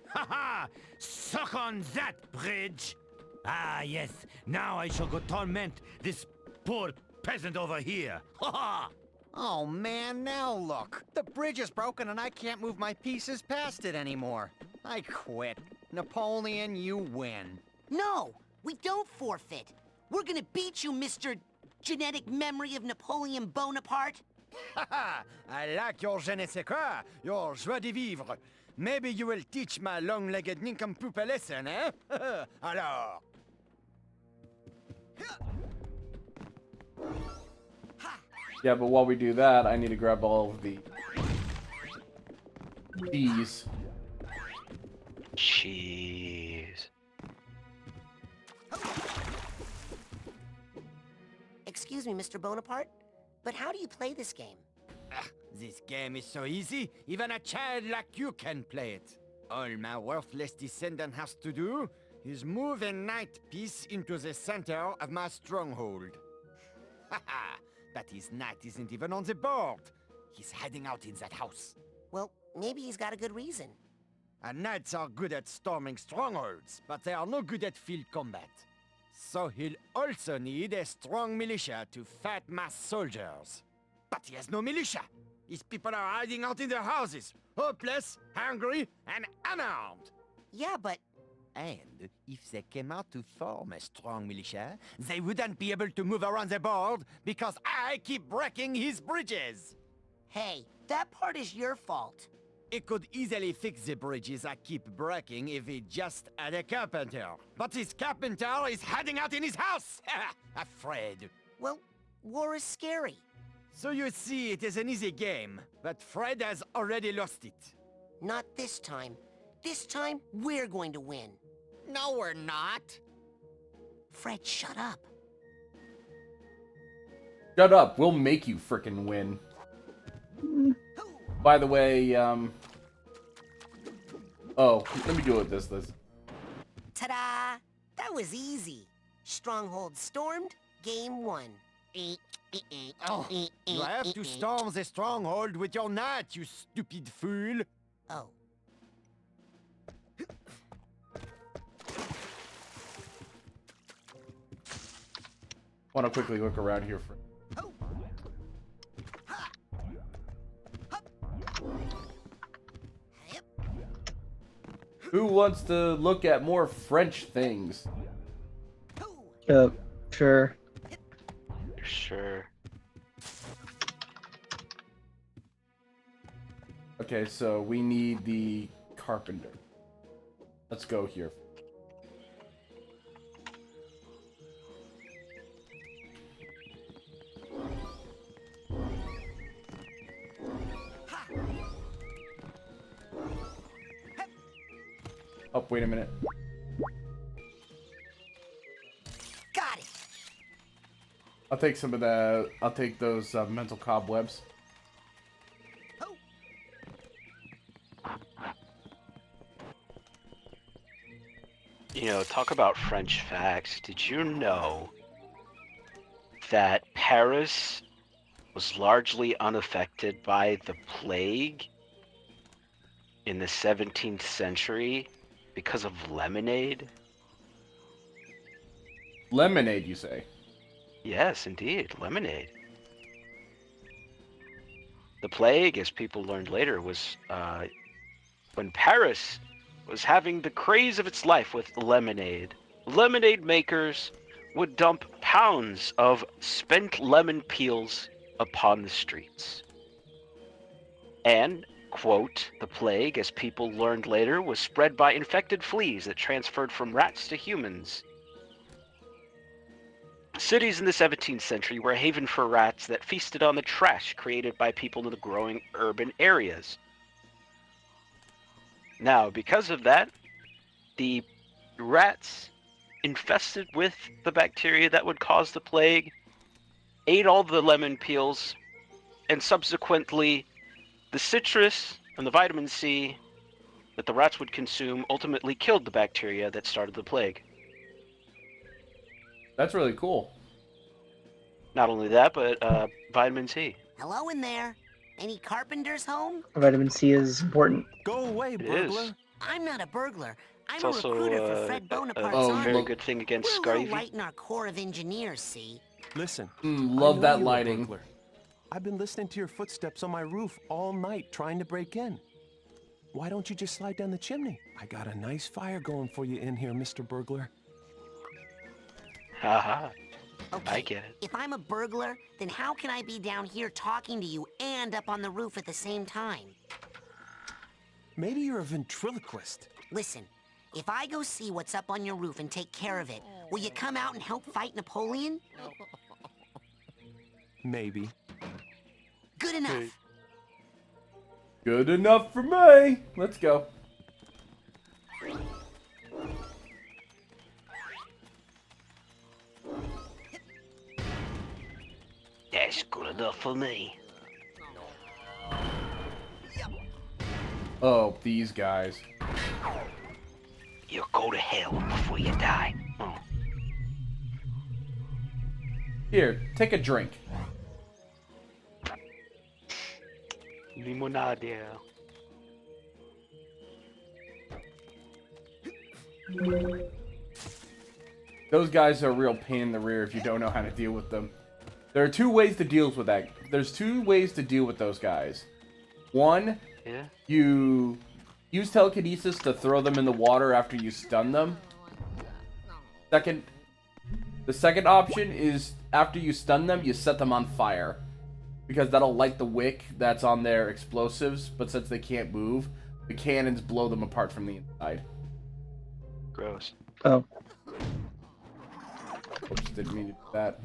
Ha ha! Suck on that bridge! Ah, yes. Now I shall go torment this poor peasant over here. Ha ha! Oh man, now look. The bridge is broken and I can't move my pieces past it anymore. I quit. Napoleon, you win. No, we don't forfeit. We're gonna beat you, Mr. Genetic Memory of Napoleon Bonaparte. Haha! I like your je ne sais quoi, your joie de vivre. Maybe you will teach my long-legged nincompoop a lesson, eh? Alors. Yeah, but while we do that, I need to grab all of the cheese. Jeez. Excuse me, Mr. Bonaparte, but how do you play this game? This game is so easy, even a child like you can play it. All my worthless descendant has to do is move a knight piece into the center of my stronghold. But his knight isn't even on the board. He's hiding out in that house. Well, maybe he's got a good reason. And knights are good at storming strongholds, but they are no good at field combat. So he'll also need a strong militia to fight mass soldiers. But he has no militia. His people are hiding out in their houses, hopeless, hungry, and unarmed. Yeah, but... And if they came out to form a strong militia, they wouldn't be able to move around the board because I keep breaking his bridges. Hey, that part is your fault. It could easily fix the bridges I keep breaking if he just had a carpenter. But his carpenter is hiding out in his house! Afraid. Well, war is scary. So you see, it is an easy game, but Fred has already lost it. Not this time. This time, we're going to win. No, we're not. Fred, shut up. Shut up. We'll make you frickin' win. By the way, oh, let me do it with this. Ta-da! That was easy. Stronghold stormed, game 1. Oh, you have to storm the stronghold with your knight, you stupid fool. Oh. Want to quickly look around here for... Who wants to look at more French things? Sure. Sure. Okay, so we need the carpenter. Let's go here. Oh, wait a minute. Got it. I'll take some of the... I'll take those mental cobwebs. You know, talk about French facts. Did you know that Paris was largely unaffected by the plague in the 17th century because of lemonade? Lemonade, you say? Yes, indeed, lemonade. The plague, as people learned later, was when Paris was having the craze of its life with lemonade. Lemonade makers would dump pounds of spent lemon peels upon the streets. And, quote, the plague, as people learned later, was spread by infected fleas that transferred from rats to humans. Cities in the 17th century were a haven for rats that feasted on the trash created by people in the growing urban areas. Now, because of that, the rats infested with the bacteria that would cause the plague ate all the lemon peels, and subsequently the citrus and the vitamin C that the rats would consume ultimately killed the bacteria that started the plague. That's really cool. Not only that, but vitamin C. Hello in there. Any carpenters home? Vitamin C is important. Go away, burglar. I'm not a burglar. I'm It's a also recruiter for Fred Bonaparte's a army. very good thing against We're a little scurvy. light in our Corps of Engineers, see? Listen. Love I know that you're a lighting. burglar. I've been listening to your footsteps on my roof all night trying to break in. Why don't you just slide down the chimney? I got a nice fire going for you in here, Mr. Burglar. Haha. Okay, I get it. if I'm a burglar, then how can I be down here talking to you and up on the roof at the same time? Maybe you're a ventriloquist. Listen, if I go see what's up on your roof and take care of it, will you come out and help fight Napoleon? Maybe. Good enough. Good enough for me. Let's go. That's good enough for me. Oh, these guys. You go to hell before you die. Oh. Here, take a drink. Limonade. Those guys are a real pain in the rear if you don't know how to deal with them. There are two ways to deal with that. There's two ways to deal with those guys. One, you use telekinesis to throw them in the water after you stun them. The second option is after you stun them, you set them on fire. Because that'll light the wick that's on their explosives, but since they can't move, the cannons blow them apart from the inside. Gross. Oh. Oops, didn't mean to do that.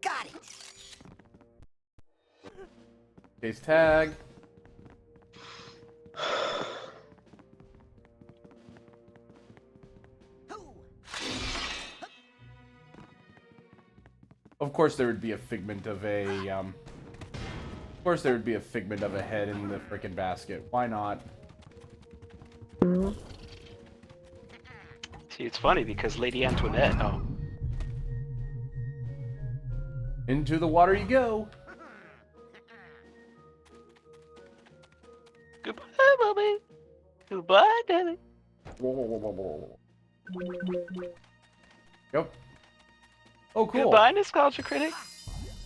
Got it. Case tag. Of course there would be a figment of a, of course there would be a figment of a head in the frickin' basket. Why not? See, it's funny because Lady Antoinette, Into the water you go. Goodbye, Bobby. Goodbye, Daddy. Yep. Oh, cool. Goodbye, Nostalgia Critic.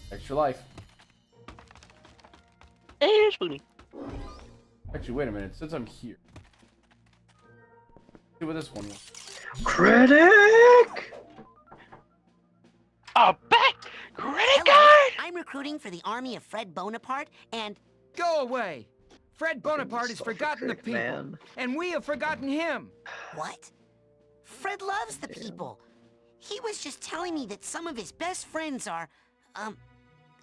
Extra life. Hey, Spoony. Actually, wait a minute. Since I'm here. See what this one was. Critic! Oh, back! Critic Hello, guard! I'm recruiting for the army of Fred Bonaparte, and... Go away! Fred Bonaparte has forgotten the people, and we have forgotten him. What? Fred loves the people. He was just telling me that some of his best friends are,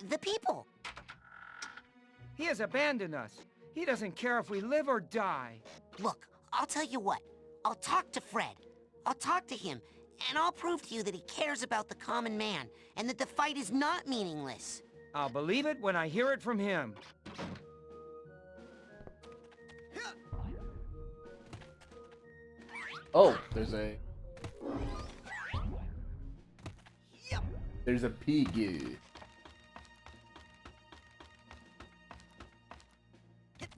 the people. He has abandoned us. He doesn't care if we live or die. Look, I'll tell you what. I'll talk to Fred. I'll talk to him, and I'll prove to you that he cares about the common man, and that the fight is not meaningless. I'll believe it when I hear it from him. Oh, there's a... There's a pig.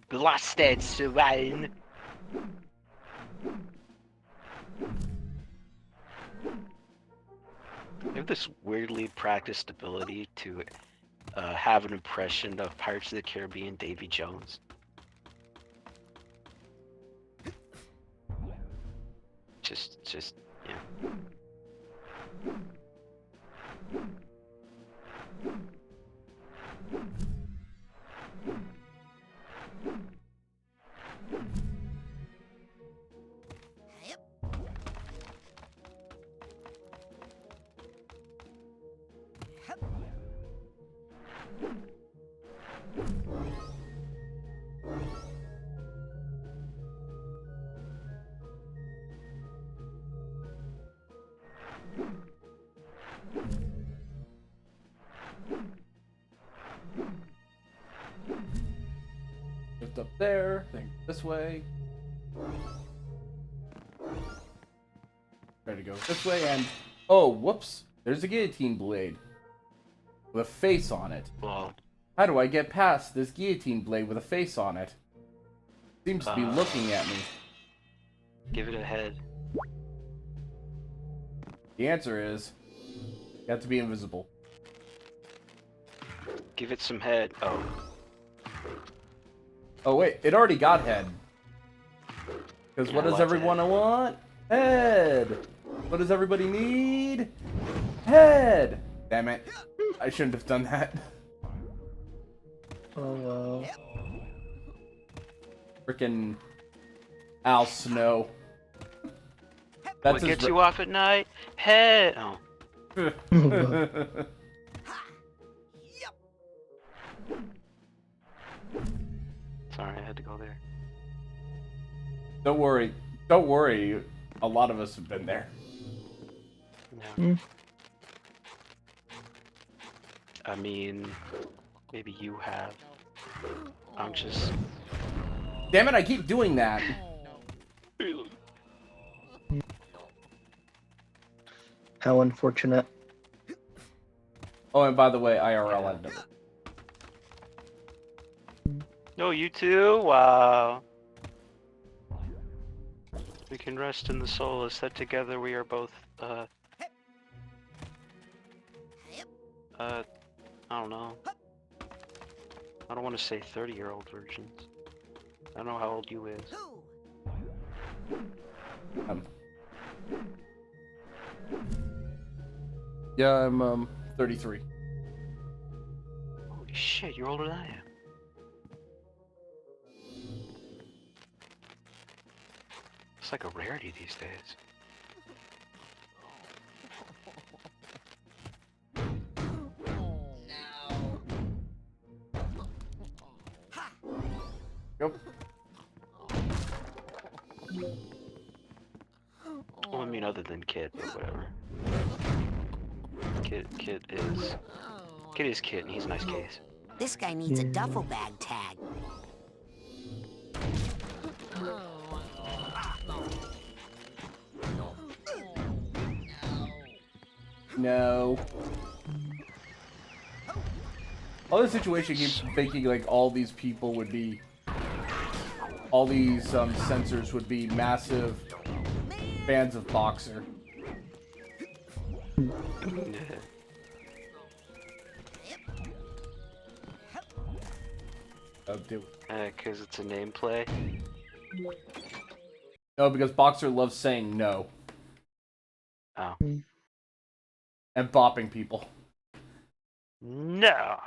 Blasted swine. I have this weirdly practiced ability to have an impression of Pirates of the Caribbean Davy Jones. Just, yeah. Lift up there, then this way. Try to go this way, and oh, whoops! There's a guillotine blade with a face on it. Well, how do I get past this guillotine blade with a face on it? Seems to be looking at me. Give it a head. The answer is, you have to be invisible. Give it some head. Oh. Oh wait, it already got head. Because Yeah, what does everyone want? Head! What does everybody need? Head! Damn it. I shouldn't have done that. Oh wow. Frickin' Al Snow. What gets you off at night? Head! Oh. Sorry, I had to go there. Don't worry. Don't worry. A lot of us have been there. Yeah. I mean, maybe you have. I'm just... Damn it, I keep doing that. How unfortunate. Oh, and by the way, IRL ended up. No, you too? Wow. We can rest in the solace that together we are both, I don't know. I don't want to say 30-year-old virgins. I don't know how old you is. Yeah, I'm 33. Holy shit, you're older than I am. It's like a rarity these days. Yep. Well, I mean, other than Kid, but whatever. Kid is Kid, and he's a nice case. This guy needs a duffel bag tag. No. All this situation keeps thinking like all these people would be, all these censors would be massive fans of Boxer. Oh, dude. Cause it's a name play. No, because Boxer loves saying no. Oh. And bopping people. No.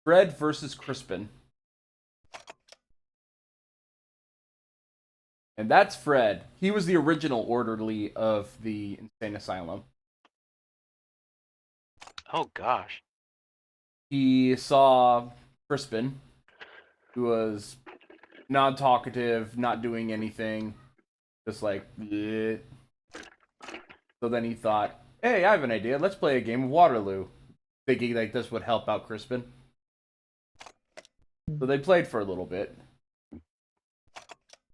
Fred versus Crispin. And that's Fred. He was the original orderly of the insane asylum. Oh gosh. He saw Crispin, who was non-talkative, not doing anything, just like, bleh. So then he thought, hey, I have an idea. Let's play a game of Waterloo. Thinking like this would help out Crispin. So they played for a little bit.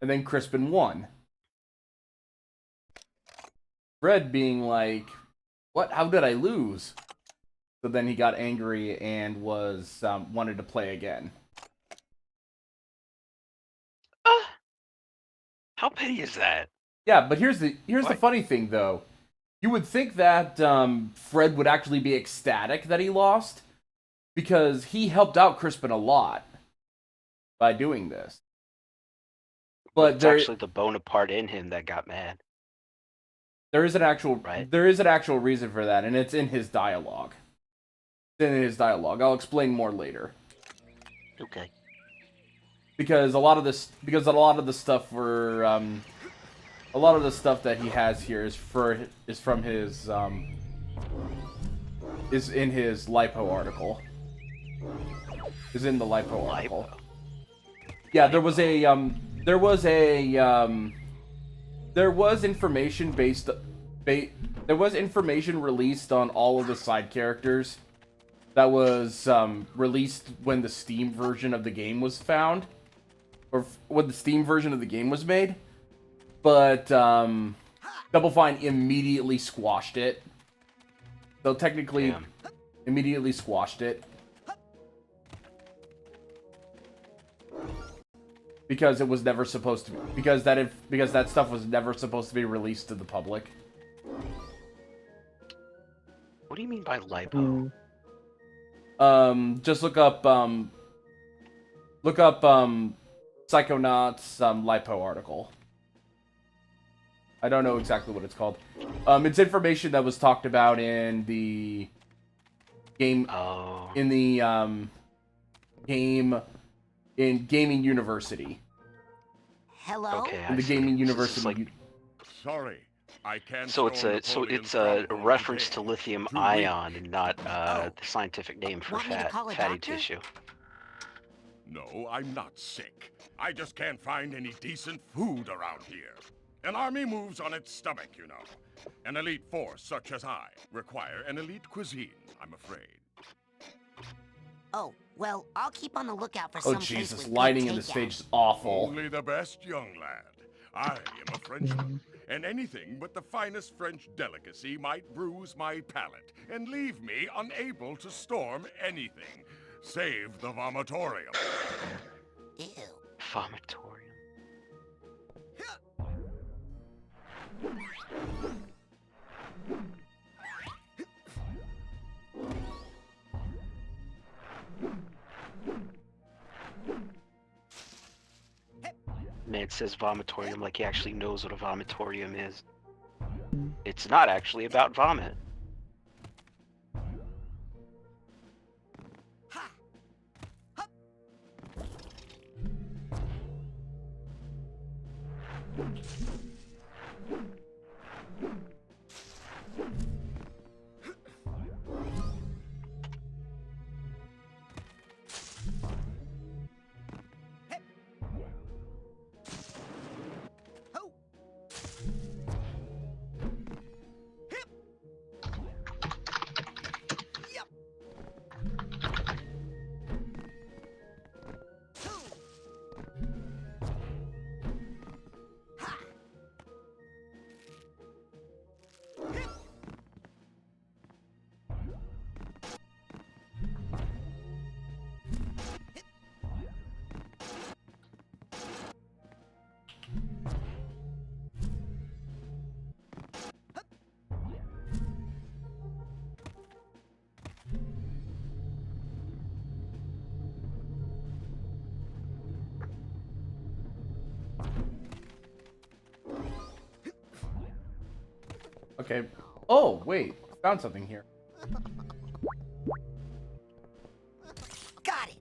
And then Crispin won. Fred being like, what? How did I lose? So then he got angry and was wanted to play again. How petty is that? Yeah, but here's the funny thing though. You would think that Fred would actually be ecstatic that he lost, because he helped out Crispin a lot by doing this. But it's actually the Bonaparte in him that got mad. There is an actual right? There is an actual reason for that, and it's in his dialogue. It's in his dialogue. I'll explain more later. Okay. Because a lot of the stuff for a lot of the stuff that he has here is from his is in his LiPo article. Is in the LiPo article. Yeah, there was information there was information released on all of the side characters that was released when the Steam version of the game was found, or when the Steam version of the game was made. But Double Fine immediately squashed it. So technically, immediately squashed it. Because it was never supposed to be, because that stuff was never supposed to be released to the public. What do you mean by LiPo? Just look up Psychonauts LiPo article. I don't know exactly what it's called. It's information that was talked about in the game in Gaming University. Hello? Okay, in the Gaming University. Like... Sorry, I can't. So it's a reference to lithium ion and not the scientific name for fatty tissue. No, I'm not sick. I just can't find any decent food around here. An army moves on its stomach, you know. An elite force such as I require an elite cuisine, I'm afraid. Oh, well, I'll keep on the lookout for some. Oh Jesus, lighting in the stage is awful. Only the best, young lad. I am a Frenchman, and anything but the finest French delicacy might bruise my palate and leave me unable to storm anything. Save the vomitorium. Ew. Vomitorium. Ned says vomitorium like he actually knows what a vomitorium is. It's not actually about vomit. Okay. Oh, wait. Found something here. Got it.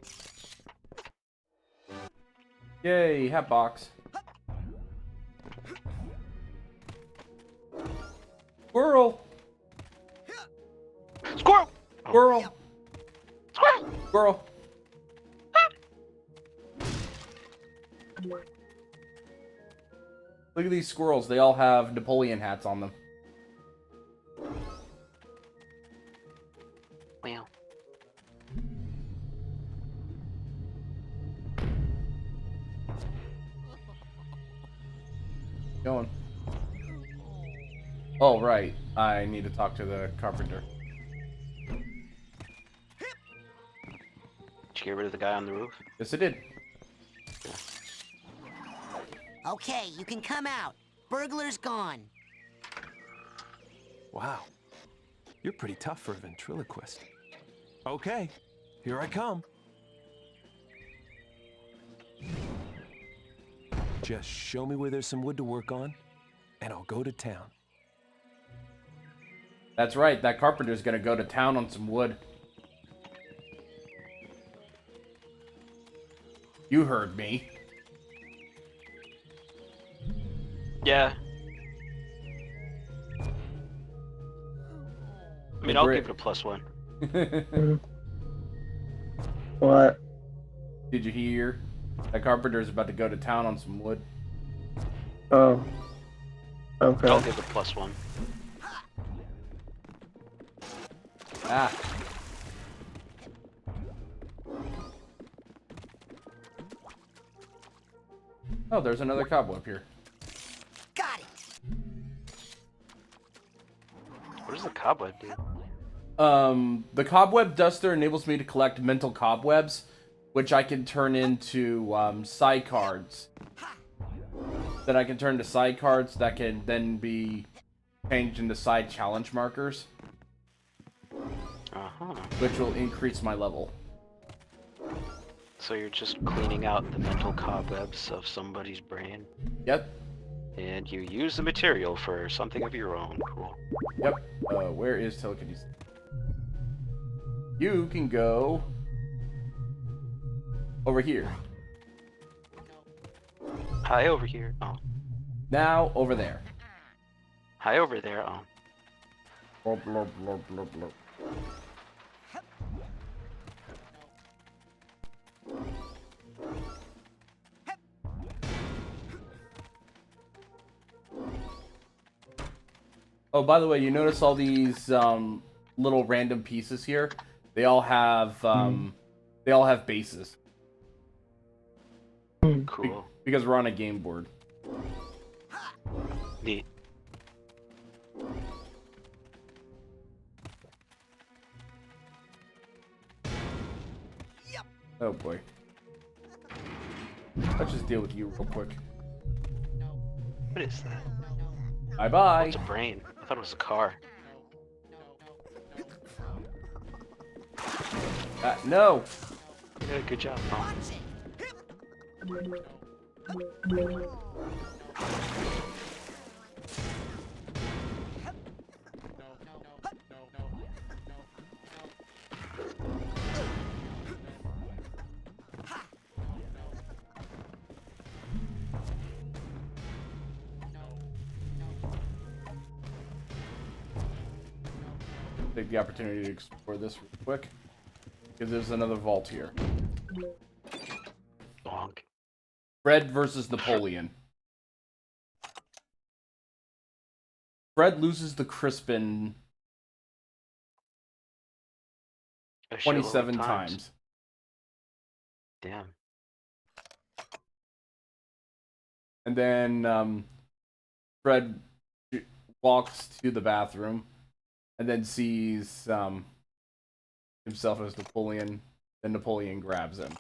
Yay, hat box. Squirrel. Squirrel. Squirrel. Squirrel. Squirrel. Look at these squirrels. They all have Napoleon hats on them. Wow. Going. Oh, right. I need to talk to the carpenter. Did you get rid of the guy on the roof? Yes, I did. Okay, you can come out. Burglar's gone. Wow. You're pretty tough for a ventriloquist. Okay, here I come. Just show me where there's some wood to work on, and I'll go to town. That's right. That carpenter's gonna go to town on some wood. You heard me. Yeah. I mean, I'll give it a +1. What? Did you hear? That carpenter's about to go to town on some wood. Oh. Okay. I'll give it a +1. Ah. Oh, there's another cobweb here. Got it. What does the cobweb do? The cobweb duster enables me to collect mental cobwebs, which I can turn into side cards. That I can turn to side cards that can then be changed into side challenge markers. Which will increase my level. So you're just cleaning out the mental cobwebs of somebody's brain? Yep. And you use the material for something of your own. Cool. Yep. Where is telekinesis? You can go over here. Hi over here. Oh. Now over there. Hi over there. Oh. Blub, blub, blub, blub, blub. Oh, by the way, you notice all these little random pieces here? They all have bases. Cool. Because we're on a game board. Neat. Oh boy. Let's just deal with you real quick. What is that? Bye bye. Oh, it's a brain. I thought it was a car. No. Yeah, good job. Oh. Take the opportunity to explore this real quick. Because there's another vault here. Bonk. Fred versus Napoleon. Fred loses the Crispin 27 times. Damn. And then Fred walks to the bathroom and then sees himself as Napoleon. Then Napoleon grabs him.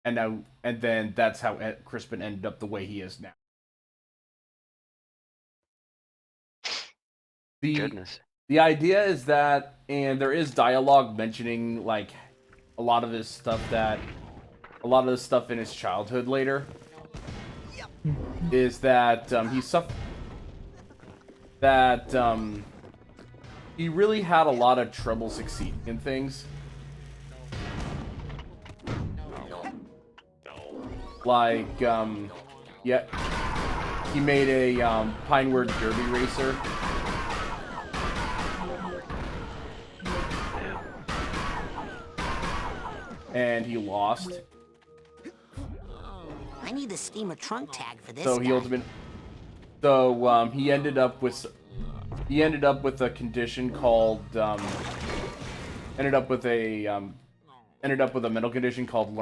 And then that's how Crispin ended up the way he is now. Goodness. The idea is that, and there is dialogue mentioning like a lot of the stuff in his childhood later, is that he really had a lot of trouble succeeding in things. Like, yeah, he made a Pinewood Derby racer. And he lost. I need the steamer trunk tag for this. So he ultimately, he ended up with a condition called ended up with a mental condition called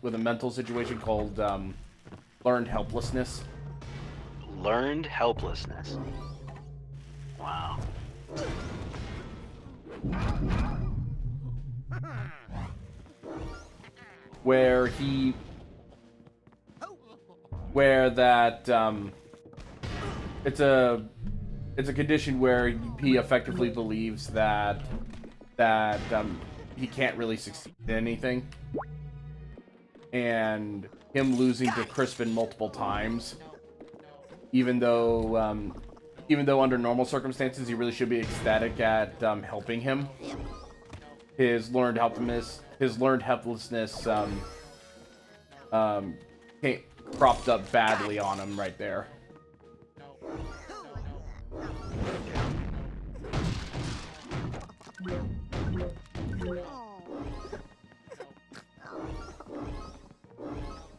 with a mental situation called learned helplessness. Learned helplessness. Wow. Where it's a condition where he effectively believes that he can't really succeed in anything, and him losing to Crispin multiple times, even though under normal circumstances he really should be ecstatic at helping him, his learned helplessness propped up badly on him right there.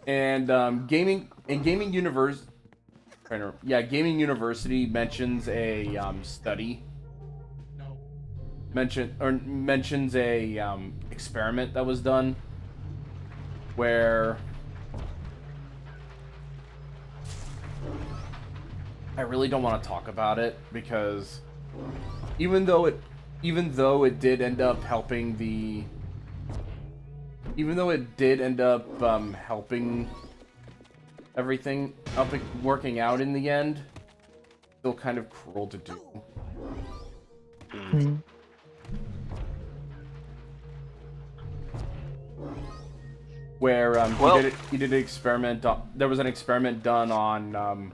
And Gaming University mentions a study. Mentions a experiment that was done where I really don't want to talk about it, because even though it did end up helping helping everything working out in the end, still kind of cruel to do. Where he did an experiment. There was an experiment done on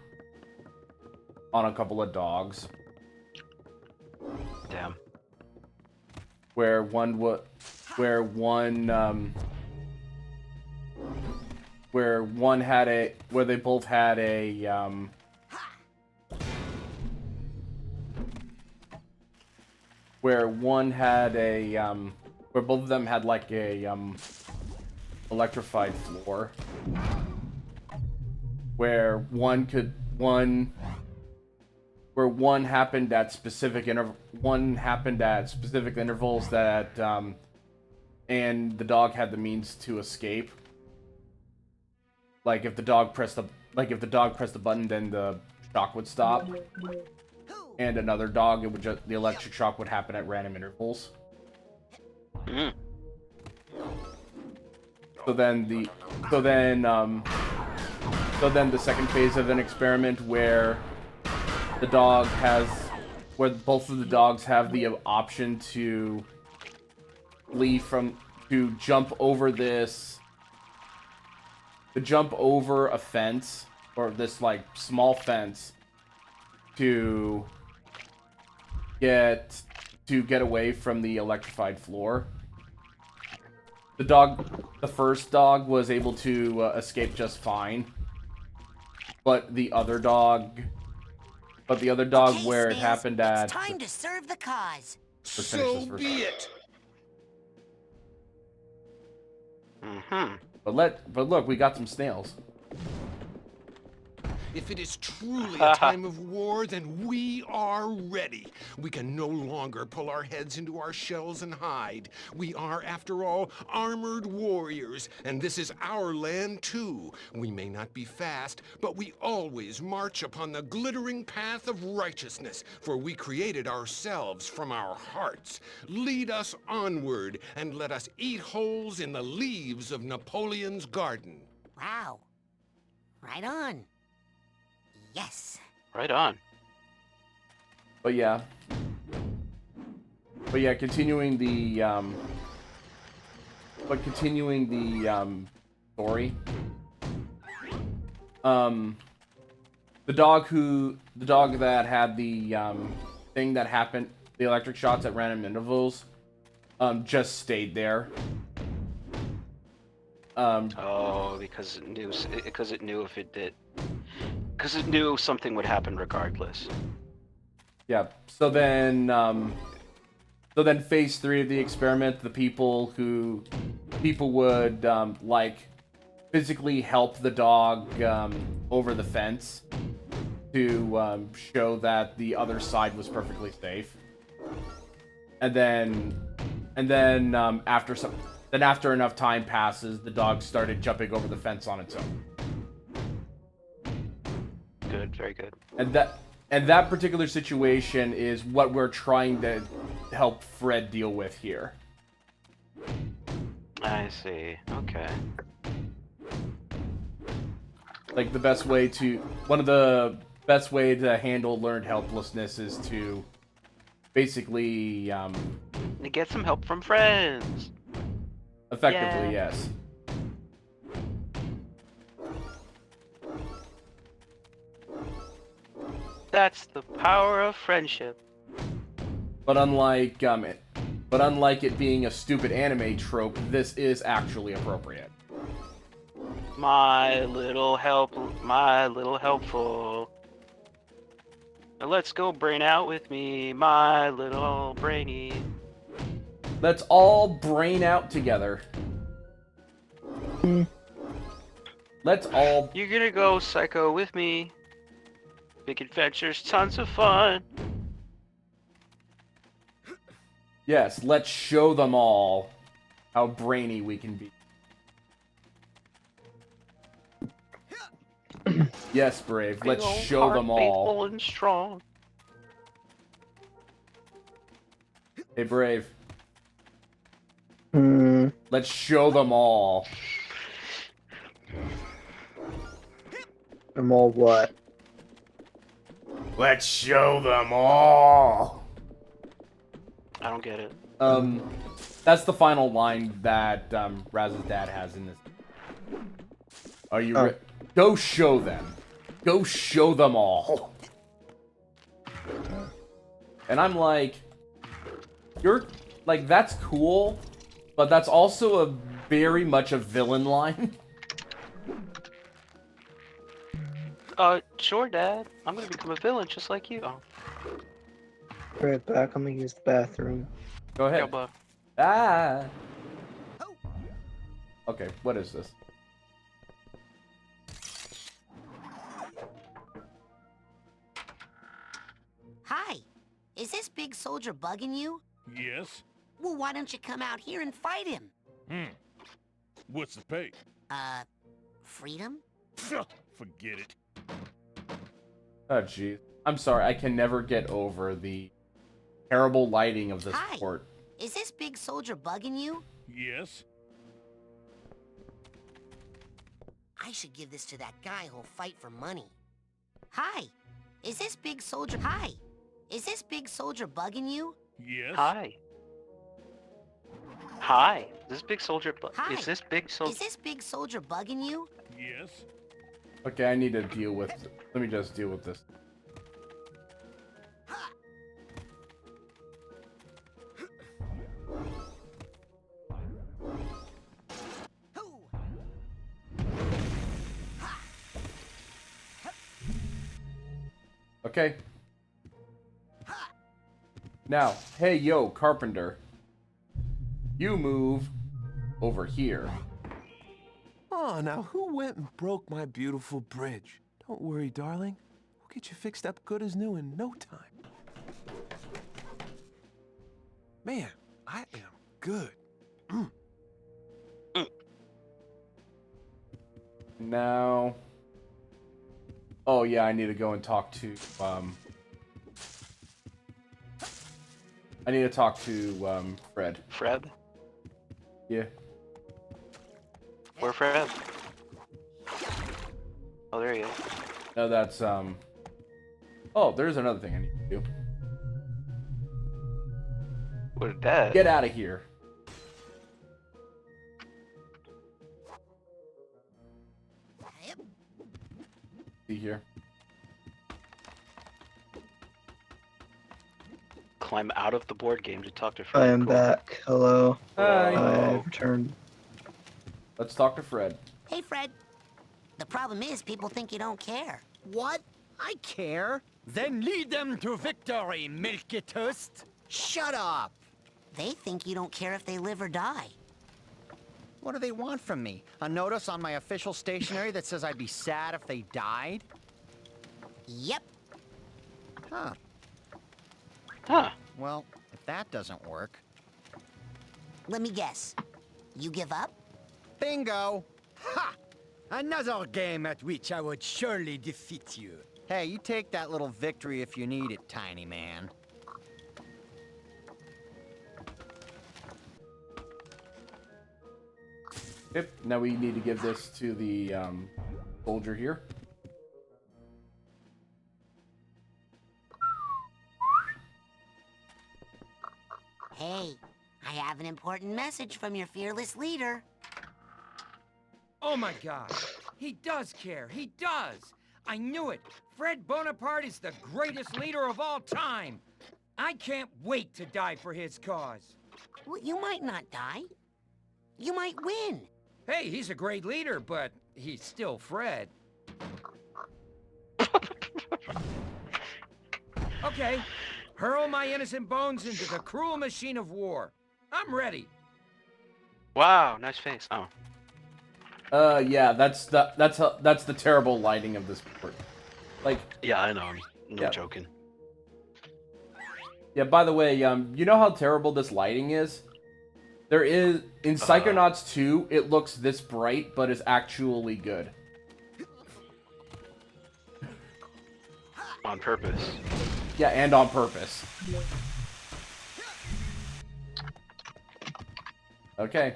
a couple of dogs. Damn. Where they both had a where both of them had like a electrified floor, where one happened at specific intervals that and the dog had the means to escape, Like if the dog pressed the button, then the shock would stop. And another dog, the electric shock would happen at random intervals. So then the second phase of an experiment where both of the dogs have the option to jump over a fence, or this like small fence, to get away from the electrified floor. The first dog was able to escape just fine, but the other dog where it happened at. It's time to serve the cause. So be it. But look, we got some snails. If it is truly a time of war, then we are ready. We can no longer pull our heads into our shells and hide. We are, after all, armored warriors, and this is our land too. We may not be fast, but we always march upon the glittering path of righteousness, for we created ourselves from our hearts. Lead us onward, and let us eat holes in the leaves of Napoleon's garden. Wow. Right on. Yes. Right on. But yeah, continuing the story. The dog that had the thing that happened, the electric shots at random intervals, just stayed there. Because it knew if it did. Because it knew something would happen regardless. Yeah. So then phase 3 of the experiment, the people would like physically help the dog over the fence to show that the other side was perfectly safe. And then after enough time passes, the dog started jumping over the fence on its own. Good, very good. And that particular situation is what we're trying to help Fred deal with here. I see. Okay. Like one of the best way to handle learned helplessness is to basically to get some help from friends. Effectively, yes. That's the power of friendship. But unlike it being a stupid anime trope, this is actually appropriate. My little helpful. Now let's go brain out with me, my little brainy. Let's all brain out together. Let's all. You're gonna go psycho with me. Big adventures, tons of fun. Yes, let's show them all how brainy we can be. Yes, Brave, let's show them all. Faithful and strong. Hey, Brave. Let's show them all. Them all what? Let's show them all. I don't get it. That's the final line that Raz's dad has in this. Are you go show them. Go show them all. And I'm like, you're like, that's cool, but that's also a very much a villain line. Sure, Dad. I'm gonna become a villain just like you. Oh. Right back, I'm gonna use the bathroom. Go ahead. Go, Okay, what is this? Hi. Is this big soldier bugging you? Yes? Well, why don't you come out here and fight him? What's the pay? Freedom? Forget it. Oh, jeez. I'm sorry, I can never get over the terrible lighting of this Hi. port. Is this big soldier bugging you? Yes? I should give this to that guy who'll fight for money. Hi. Is this big soldier... Hi. Is this big soldier bugging you? Yes? Hi. Hi. Is this big soldier Hi. Is this big soldier... Is this big soldier bugging you? Yes? Okay, I need to deal with... Let me just deal with this. Okay. Now, hey yo, Carpenter. You move over here. Oh, now who went and broke my beautiful bridge? Don't worry, darling. We'll get you fixed up good as new in no time. Man, I am good. Now... Oh yeah, I need to go and talk to, I need to talk to, Fred. Fred? Yeah. Where Fred? Oh, there he is. No, that's, Oh, there's another thing I need to do. What is that? Get out of here. See here. Climb out of the board game to talk to Fred. I am Cool. back. Hello. Hi. I've returned. Let's talk to Fred. Hey, Fred. The problem is people think you don't care. What? I care. Then lead them to victory, Milky Toast. Shut up. They think you don't care if they live or die. What do they want from me? A notice on my official stationery that says I'd be sad if they died? Yep. Huh. Huh. Well, if that doesn't work... Let me guess. You give up? Bingo! Ha! Another game at which I would surely defeat you. Hey, you take that little victory if you need it, tiny man. Yep, now we need to give this to the, soldier here. Hey, I have an important message from your fearless leader. Oh my God. He does care. He does. I knew it. Fred Bonaparte is the greatest leader of all time. I can't wait to die for his cause. Well, you might not die. You might win. Hey, he's a great leader, but he's still Fred. Okay, hurl my innocent bones into the cruel machine of war. I'm ready. Wow, nice face. Oh. Yeah, that's the terrible lighting of this port. Like... Yeah, I know. No yeah. joking. Yeah, by the way, you know how terrible this lighting is? There is... In Psychonauts 2, it looks this bright, but is actually good. On purpose. Yeah, and on purpose. Okay.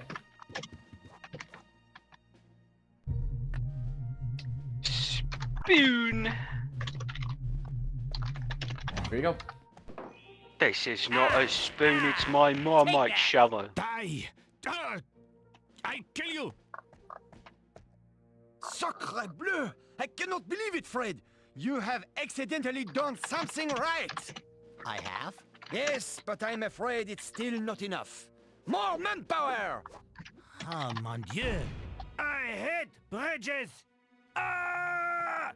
Spoon! Here you go. This is not a spoon, it's my Marmite shovel. Die! I kill you! Sacre bleu! I cannot believe it, Fred! You have accidentally done something right! I have? Yes, but I'm afraid it's still not enough. More manpower! Oh, mon Dieu. I hate bridges! Ah!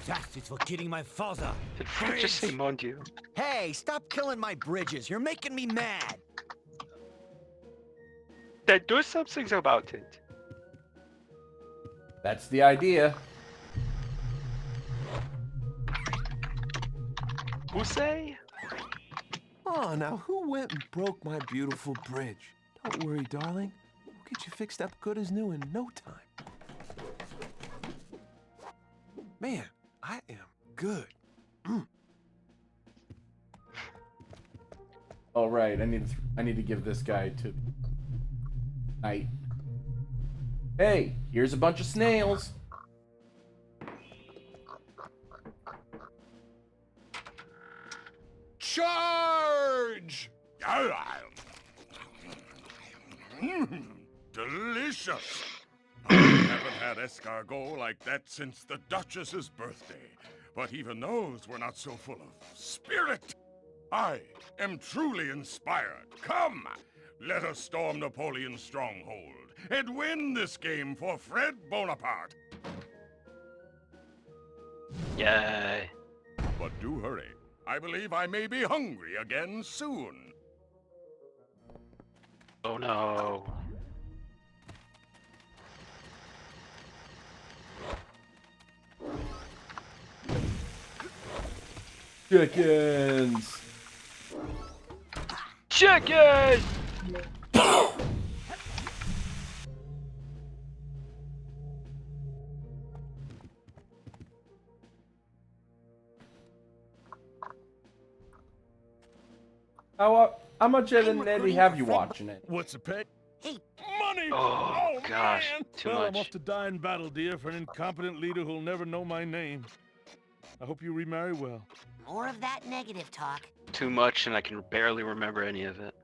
That is for killing my father. Did Fred just say mon Dieu? Hey, stop killing my bridges. You're making me mad. Then do something about it. That's the idea. Who say? Oh, now who went and broke my beautiful bridge? Don't worry, darling. We'll get you fixed up good as new in no time. Man, I am good. All right, I need to give this guy to Knight. Hey, here's a bunch of snails. Charge! Delicious! I haven't had escargot like that since the Duchess's birthday. But even those were not so full of spirit. I am truly inspired. Come, let us storm Napoleon's stronghold and win this game for Fred Bonaparte. Yay. But do hurry. I believe I may be hungry again soon. Oh no. Chickens! Chickens! How much of an Eddie have you watching it? What's the pet? Hey. Money! Oh gosh, man. too Well, I'm much. off to die in battle, dear, for an incompetent leader who'll never know my name. I hope you remarry well. More of that negative talk. Too much, and I can barely remember any of it.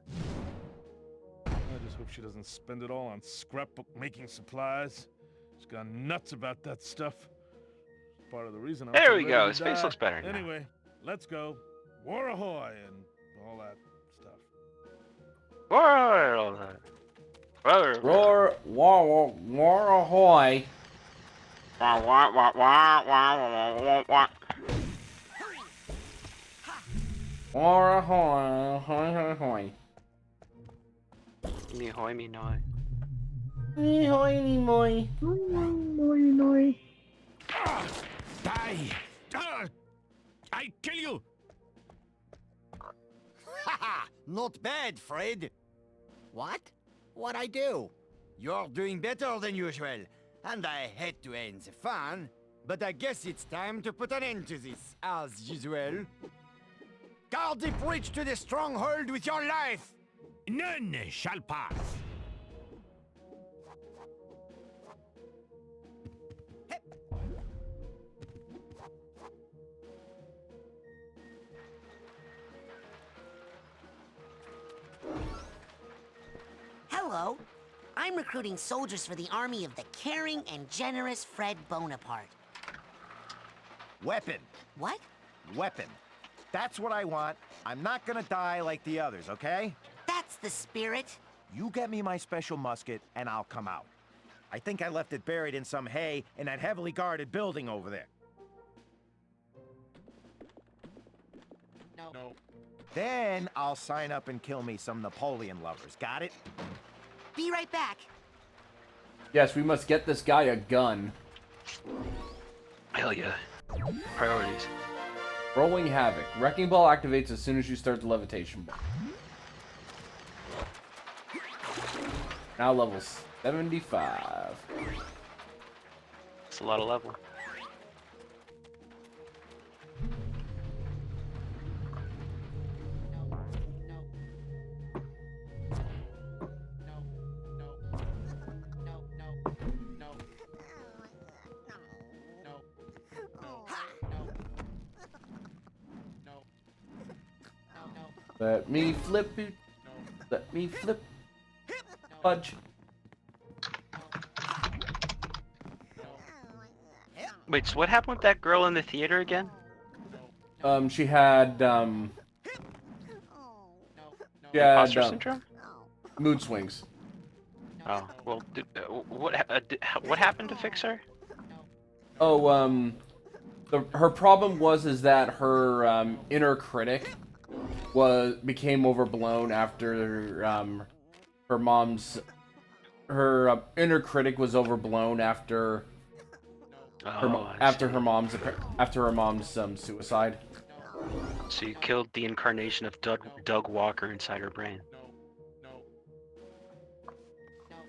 I just hope she doesn't spend it all on scrapbook making supplies. She's gone nuts about that stuff. Part of the reason I'm There so we ready go. to His face die. looks better now. Anyway, let's go. War ahoy and all that stuff. Roar, all that. Roar, war ahoy. Wah, wah, wah, wah, wah, wah, wah. War ahoy, hoy, hoy, hoy. Me hoy, me noy. Me hoy, me moy. Die! I kill you! Haha! Not bad, Fred. What? What I do? You're doing better than usual. And I hate to end the fun, but I guess it's time to put an end to this, as usual. Guard the bridge to the stronghold with your life! None shall pass. Hello. I'm recruiting soldiers for the army of the caring and generous Fred Bonaparte. Weapon. What? Weapon. That's what I want. I'm not gonna die like the others, okay? That's the spirit. You get me my special musket, and I'll come out. I think I left it buried in some hay in that heavily guarded building over there. No. Then I'll sign up and kill me some Napoleon lovers. Got it? Be right back. Yes, we must get this guy a gun. Hell yeah. Priorities. Rolling Havoc. Wrecking Ball activates as soon as you start the levitation ball. Now level 75. It's a lot of level. Let me flip it. Let me flip. Fudge. Wait, so what happened with that girl in the theater again? She had, Imposter syndrome? Mood swings. Oh, well, what happened to fix her? Oh, her problem was that her, inner critic became overblown after, her mom's, inner critic was overblown after her mom's suicide. So you killed the incarnation of Doug Walker inside her brain.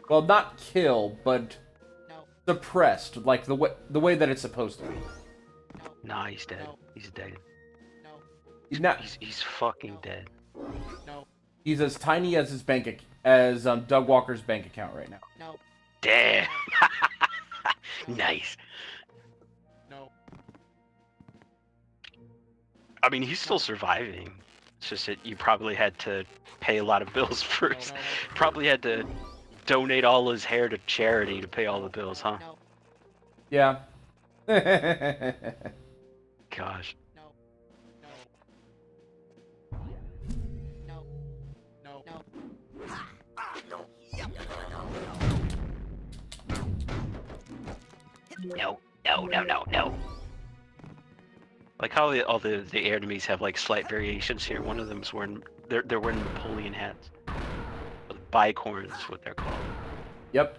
Well, not kill, but suppressed, like the way that it's supposed to be. Nah, he's dead. He's dead. He's not. He's fucking dead. He's as tiny as his as Doug Walker's bank account right now. Damn. Nice. I mean, he's still surviving. It's just that you probably had to pay a lot of bills first. Probably had to donate all his hair to charity to pay all the bills, huh? Yeah. Gosh. No. Like how all the enemies have like slight variations here. One of them's wearing they're wearing Napoleon hats. Or the bicorns is what they're called. Yep.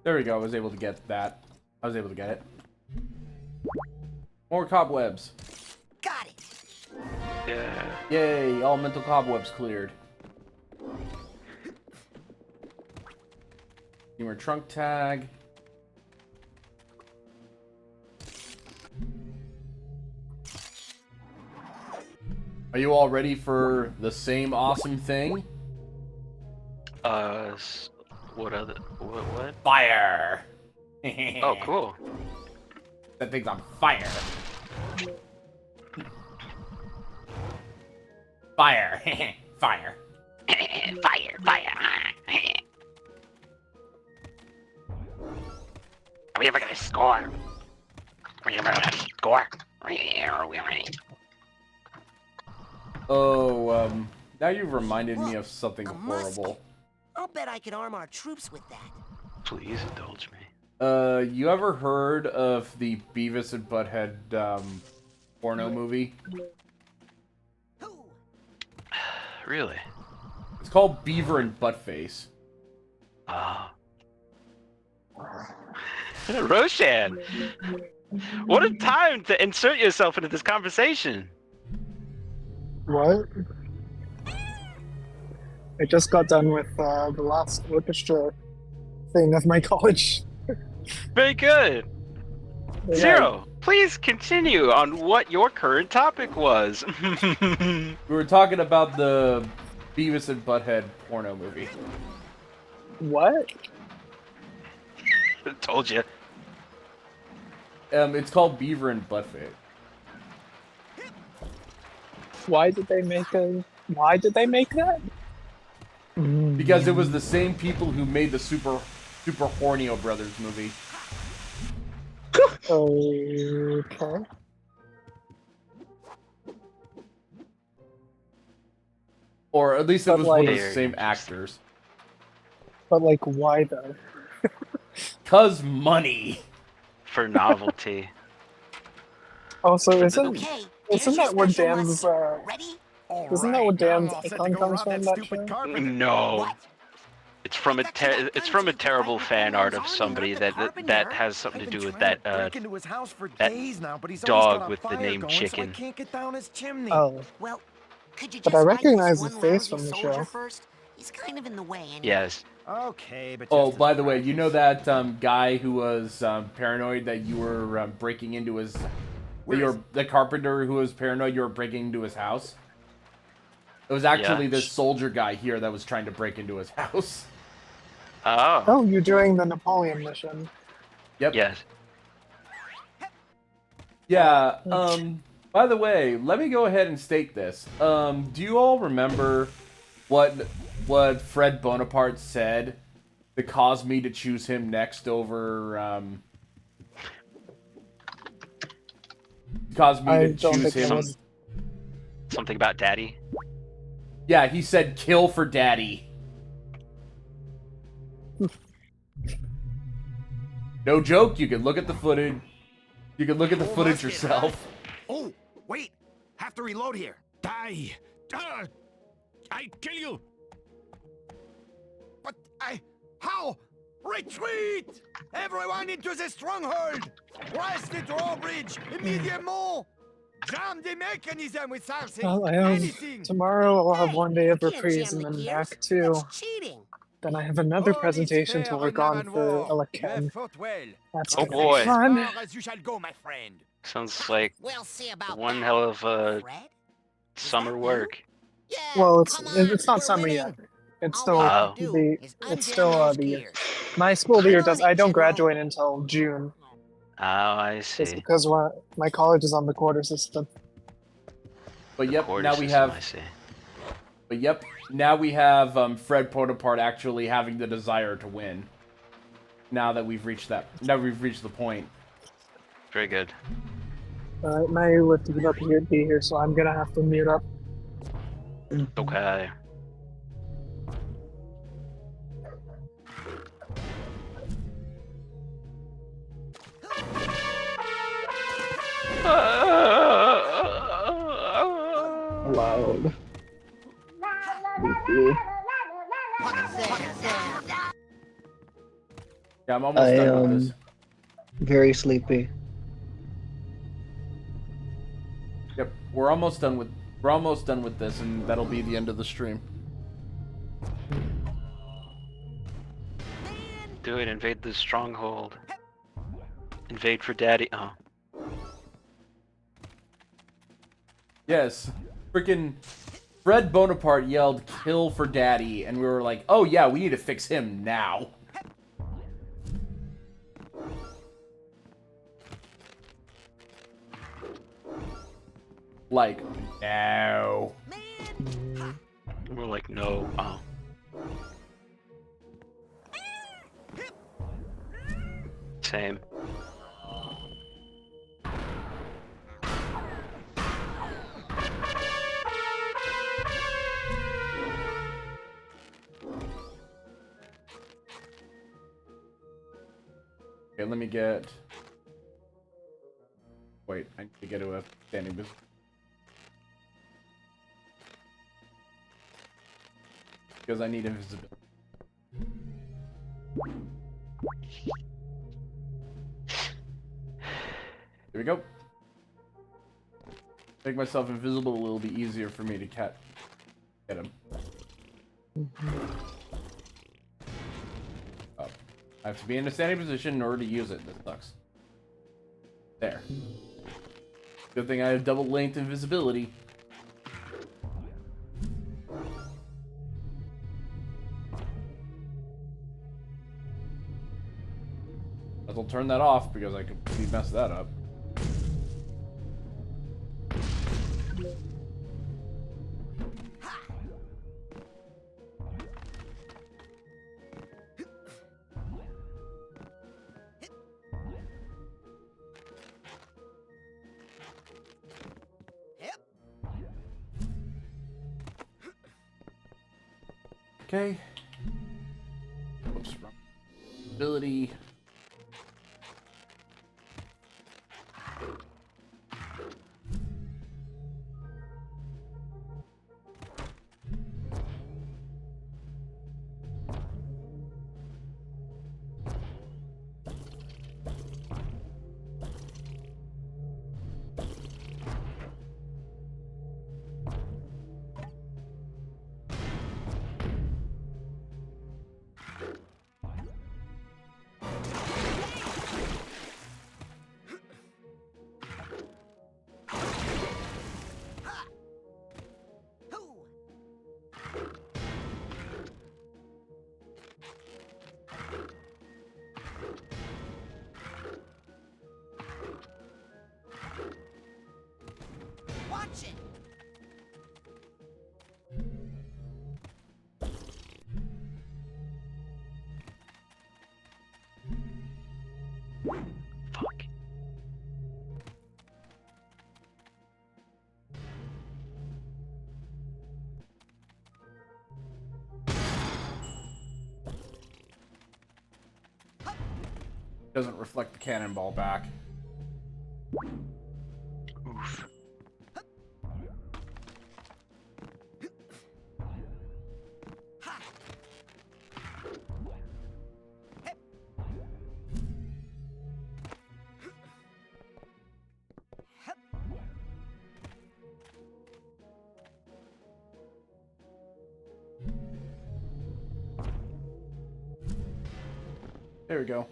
There we go. I was able to get that. I was able to get it. More cobwebs. Got it. Yeah. Yay! All mental cobwebs cleared. Humor trunk tag. Are you all ready for the same awesome thing? What? Fire! Oh, cool. That thing's on fire. Fire. Fire. Fire. Are we ever gonna score? Are we ever gonna score? Are we ready? Oh, now you've reminded me of something horrible. I'll bet I could arm our troops with that. Please indulge me. You ever heard of the Beavis and Butthead, porno movie? Really? It's called Beaver and Buttface. Ah. Roshan! What a time to insert yourself into this conversation! What? I just got done with the last orchestra thing of my college. Very good! Yeah. Zero, please continue on what your current topic was. We were talking about the Beavis and Butthead porno movie. What? Told you. It's called Beaver and Buttface. Why did they make that? Because it was the same people who made the Super Hornio Brothers movie. Okay. Or at least it But was one of the same actors. But like, why though? 'Cause money. For novelty. Also, isn't that where Dan's isn't that what Dan's icon comes from? That show? No. It's from a terrible fan art of somebody that has something to do with that dog with the name Chicken. Oh. Well, could you But just I find recognize this the one face lousy from the soldier show. first? He's kind of in the way anyway. Yes. Okay, but Oh, by the way, you know that guy who was paranoid that you were breaking into his... The carpenter who was paranoid you were breaking into his house? It was actually this soldier guy here that was trying to break into his house. Oh, you're doing the Napoleon mission. Yep. Yes. Yeah, by the way, let me go ahead and state this. Do you all remember what Fred Bonaparte said that caused me to choose him next over, caused me to choose him? Something about Daddy? Yeah, he said kill for Daddy. No joke, you can look at the footage. You can look at the footage yourself. Oh, wait. Have to reload here. Die. I kill you. But how? Retreat! Everyone into the stronghold! Rise the drawbridge immediately! Jam the mechanism with something! Well, I have Anything! tomorrow. I'll have one day of Can't reprise jam and the then gears. back to. That's cheating. Then I have another All is presentation to fair work in love on and for war. You Elechem. have fought well. That's Oh gonna boy. be fun. As far as you shall go, my friend. Sounds like We'll see about one that, hell of Fred. summer work. Yeah, Well, it's come on, it's not we're summer winning. yet. It's All still we have to do the is it's unjam still those the gears. my school year Get on does. it, I don't General. graduate until June. Oh, I Just see. because my college is on the quarter system. But yep, Quarter now we system, have. I see. But yep, now we have Fred Bonaparte actually having the desire to win. Now that we've reached that, now we've reached the point. Very good. Alright, now you're lifting up here, be here, so I'm gonna have to mute up. Okay. Loud. Yeah, I'm almost done with this. Very sleepy. Yep, we're almost done with this, and that'll be the end of the stream. Do it. Invade the stronghold. Invade for daddy. Oh. Yes, freaking Fred Bonaparte yelled "kill for daddy," and we were like, "Oh yeah, we need to fix him now." Like, no. We're like, no. Oh. Same. Okay, let me get... Wait, I need to get to a standing position. Because I need invisibility. Here we go. Make myself invisible, it'll be easier for me to get him. Oh. I have to be in a standing position in order to use it. That sucks. There. Good thing I have double length invisibility. I'll turn that off because I completely messed that up. Okay. Oops, wrong. Ability. Doesn't reflect the cannonball back. Oof. There we go.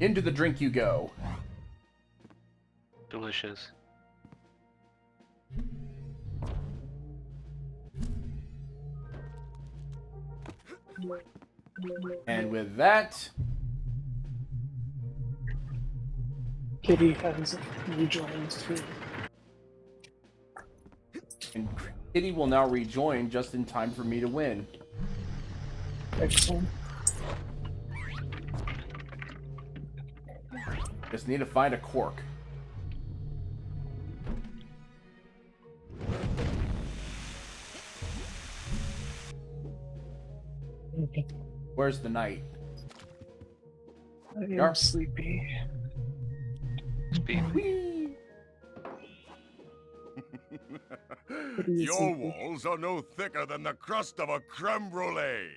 Into the drink you go. Delicious. And with that, Kitty has rejoined too. and Kitty will now rejoin just in time for me to win. Excellent. Just need to find a cork. Where's the knight? I am sleepy. Your walls are no thicker than the crust of a creme brulee.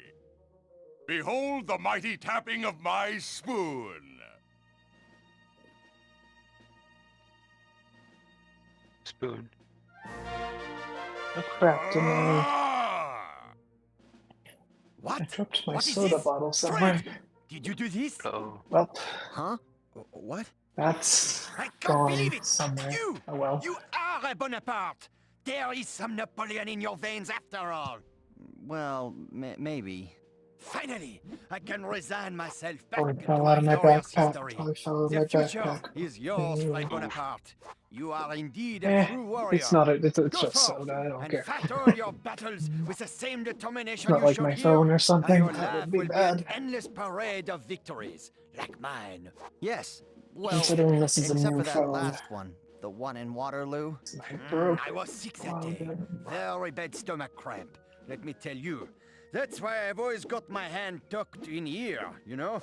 Behold the mighty tapping of my spoon. Spoon. Oh crap, didn't I dropped my soda bottle somewhere. Did you do this? Oh. Well, Huh? What? that's I can't gone believe it! somewhere. You! Oh well. You are a Bonaparte! There is some Napoleon in your veins after all. Well, maybe. Finally, I can resign myself back Probably to fell out of my glorious backpack. history. Probably fell out of The my future backpack. is yours, Fred Bonaparte. You are indeed a Eh, true warrior. it's not a, it's Go just forth soda, I don't and care. fight all your battles with the same determination Not you like showed my here, phone or and something, your that life would be will bad. an endless parade of victories, like mine. Yes, well, Considering this is a except new for that phone. last one, the one in Waterloo. broke. I was sick that day. Very bad stomach cramp, let me tell you. That's why I've always got my hand tucked in here, you know?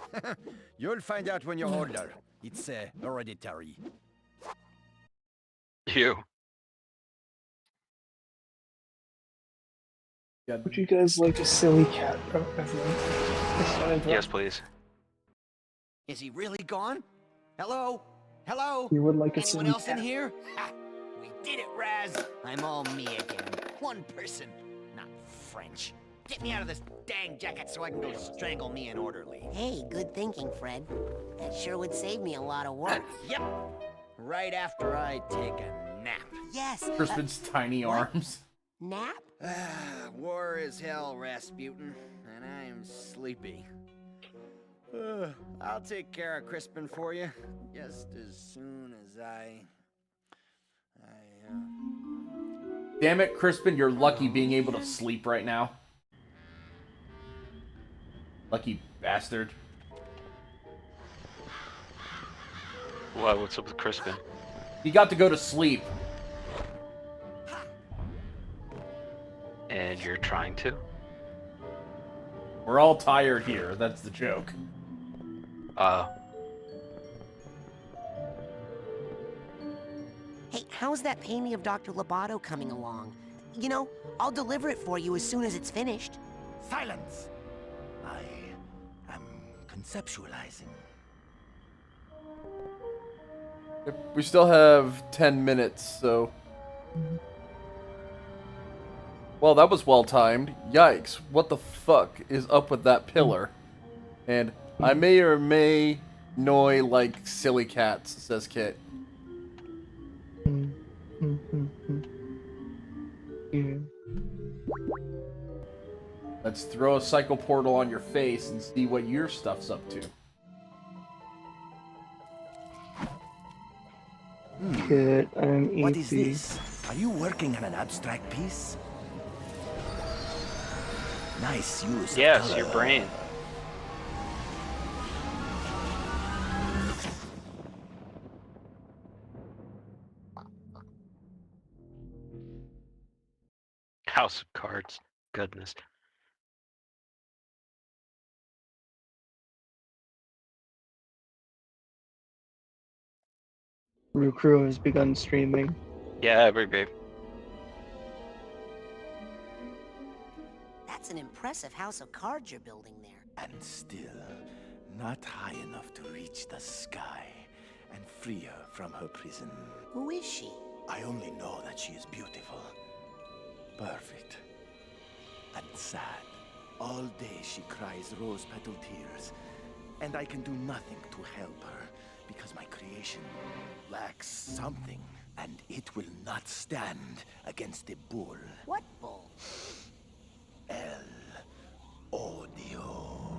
You'll find out when you're older. It's hereditary. You. Would you guys like a silly cat? Everyone? Yes, please. Is he really gone? Hello? Hello? You would like a Anyone silly else in cat? here? Ha! We did it, Raz! I'm all me again. One person. Not French. Get me out of this dang jacket so I can go strangle me an orderly. Hey, good thinking, Fred. That sure would save me a lot of work. Yep. Right after I take a nap. Yes. Crispin's tiny arms. Nap? War is hell, Rasputin, and I'm sleepy. I'll take care of Crispin for you, just as soon as Damn it, Crispin, you're lucky being able to sleep right now. Lucky bastard. What? What's up with Crispin? He got to go to sleep. And you're trying to? We're all tired here, that's the joke. Hey, how's that painting of Dr. Lobato coming along? You know, I'll deliver it for you as soon as it's finished. Silence! I am conceptualizing. We still have 10 minutes, so... Well, that was well timed. Yikes, what the fuck is up with that pillar? And I may or may annoy like silly cats, says Kit. Let's throw a psycho portal on your face and see what your stuff's up to. Good, What is this? Are you working on an abstract piece? Nice use. Yes, your brain. House of Cards. Goodness. Crew has begun streaming. Yeah, very brave. That's an impressive house of cards you're building there. And still, not high enough to reach the sky and free her from her prison. Who is she? I only know that she is beautiful, perfect, and sad. All day she cries rose petal tears, and I can do nothing to help her because my creation lacks something, and it will not stand against the bull. What bull? El Odio.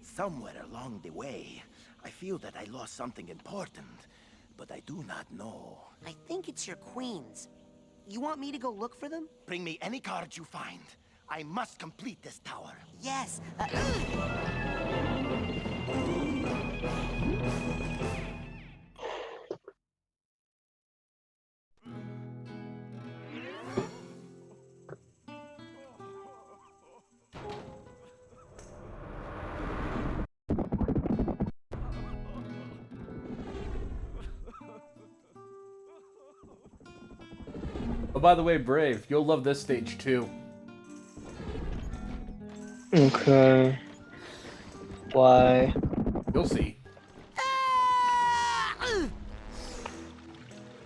Somewhere along the way, I feel that I lost something important, but I do not know. I think it's your queens. You want me to go look for them? Bring me any cards you find. I must complete this tower. Yes. Oh, by the way, Brave, you'll love this stage too. Okay. Why? You'll see.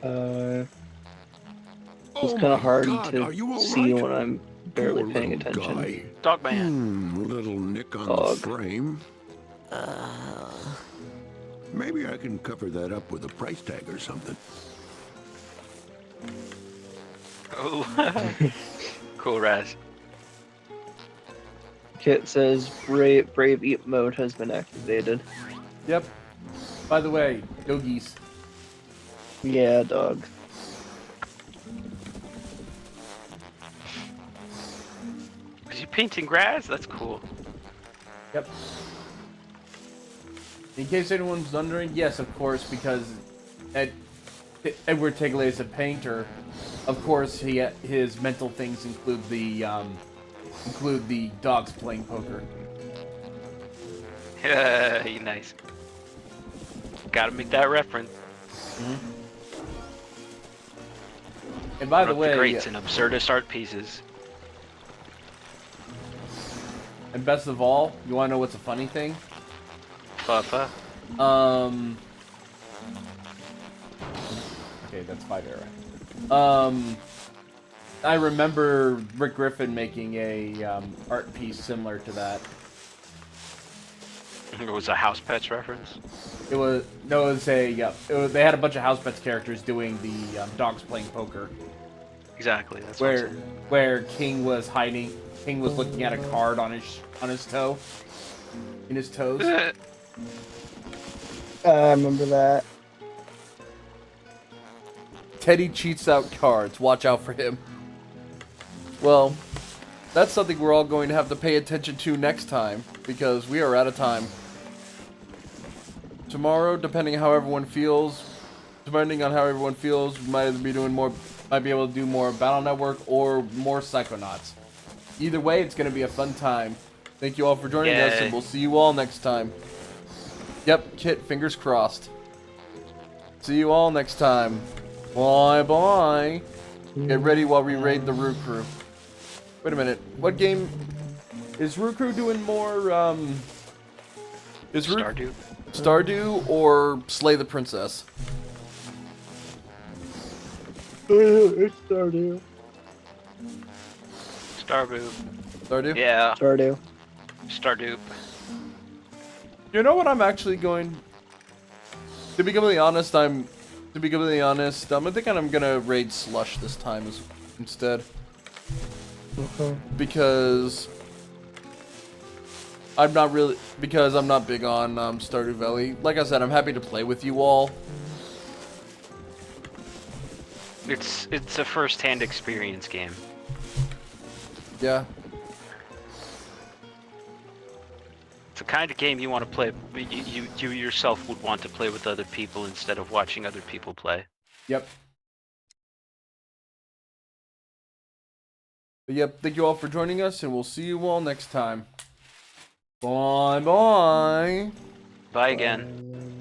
It's kind of hard to see when I'm barely paying attention. Dogman. Little nick on Dog. the frame. Maybe I can cover that up with a price tag or something. Oh. Cool, Raz. Kit says Brave Eat mode has been activated. Yep. By the way, doggies. Yeah, dog. Was you painting grass? That's cool. Yep. In case anyone's wondering, yes, of course, because Edward Tigley is a painter. Of course, his mental things include the dogs playing poker. Yeah, nice. Gotta make that reference. Mm-hmm. And by the way, greats and absurdist art pieces. And best of all, you wanna know what's a funny thing? Papa. Okay, that's 5 era. I remember Rick Griffin making a art piece similar to that. It was a House Pets reference. It was they had a bunch of House Pets characters doing the dogs playing poker. Exactly. That's where King was hiding. King was looking at a card on his toe, in his toes. I remember that. Teddy cheats out cards. Watch out for him. Well, that's something we're all going to have to pay attention to next time, because we are out of time. Tomorrow, depending on how everyone feels, we might be able to do more Battle Network or more Psychonauts. Either way, it's going to be a fun time. Thank you all for joining us, and we'll see you all next time. Yep, Kit, fingers crossed. See you all next time. Bye-bye. Get ready while we raid the Root Crew. Wait a minute. What game... Is Root Crew doing more, Is Stardew? Stardew or Slay the Princess? It's Stardew. Stardew. Stardew? Yeah. Stardew. Stardew. You know what I'm actually going... To be completely honest, I think I'm gonna raid Slush this time instead. Okay. Because I'm not big on Stardew Valley. Like I said, I'm happy to play with you all. It's a first-hand experience game. Yeah. It's the kind of game you want to play. You yourself would want to play with other people instead of watching other people play. Yep. But yep, thank you all for joining us, and we'll see you all next time. Bye bye. Bye again.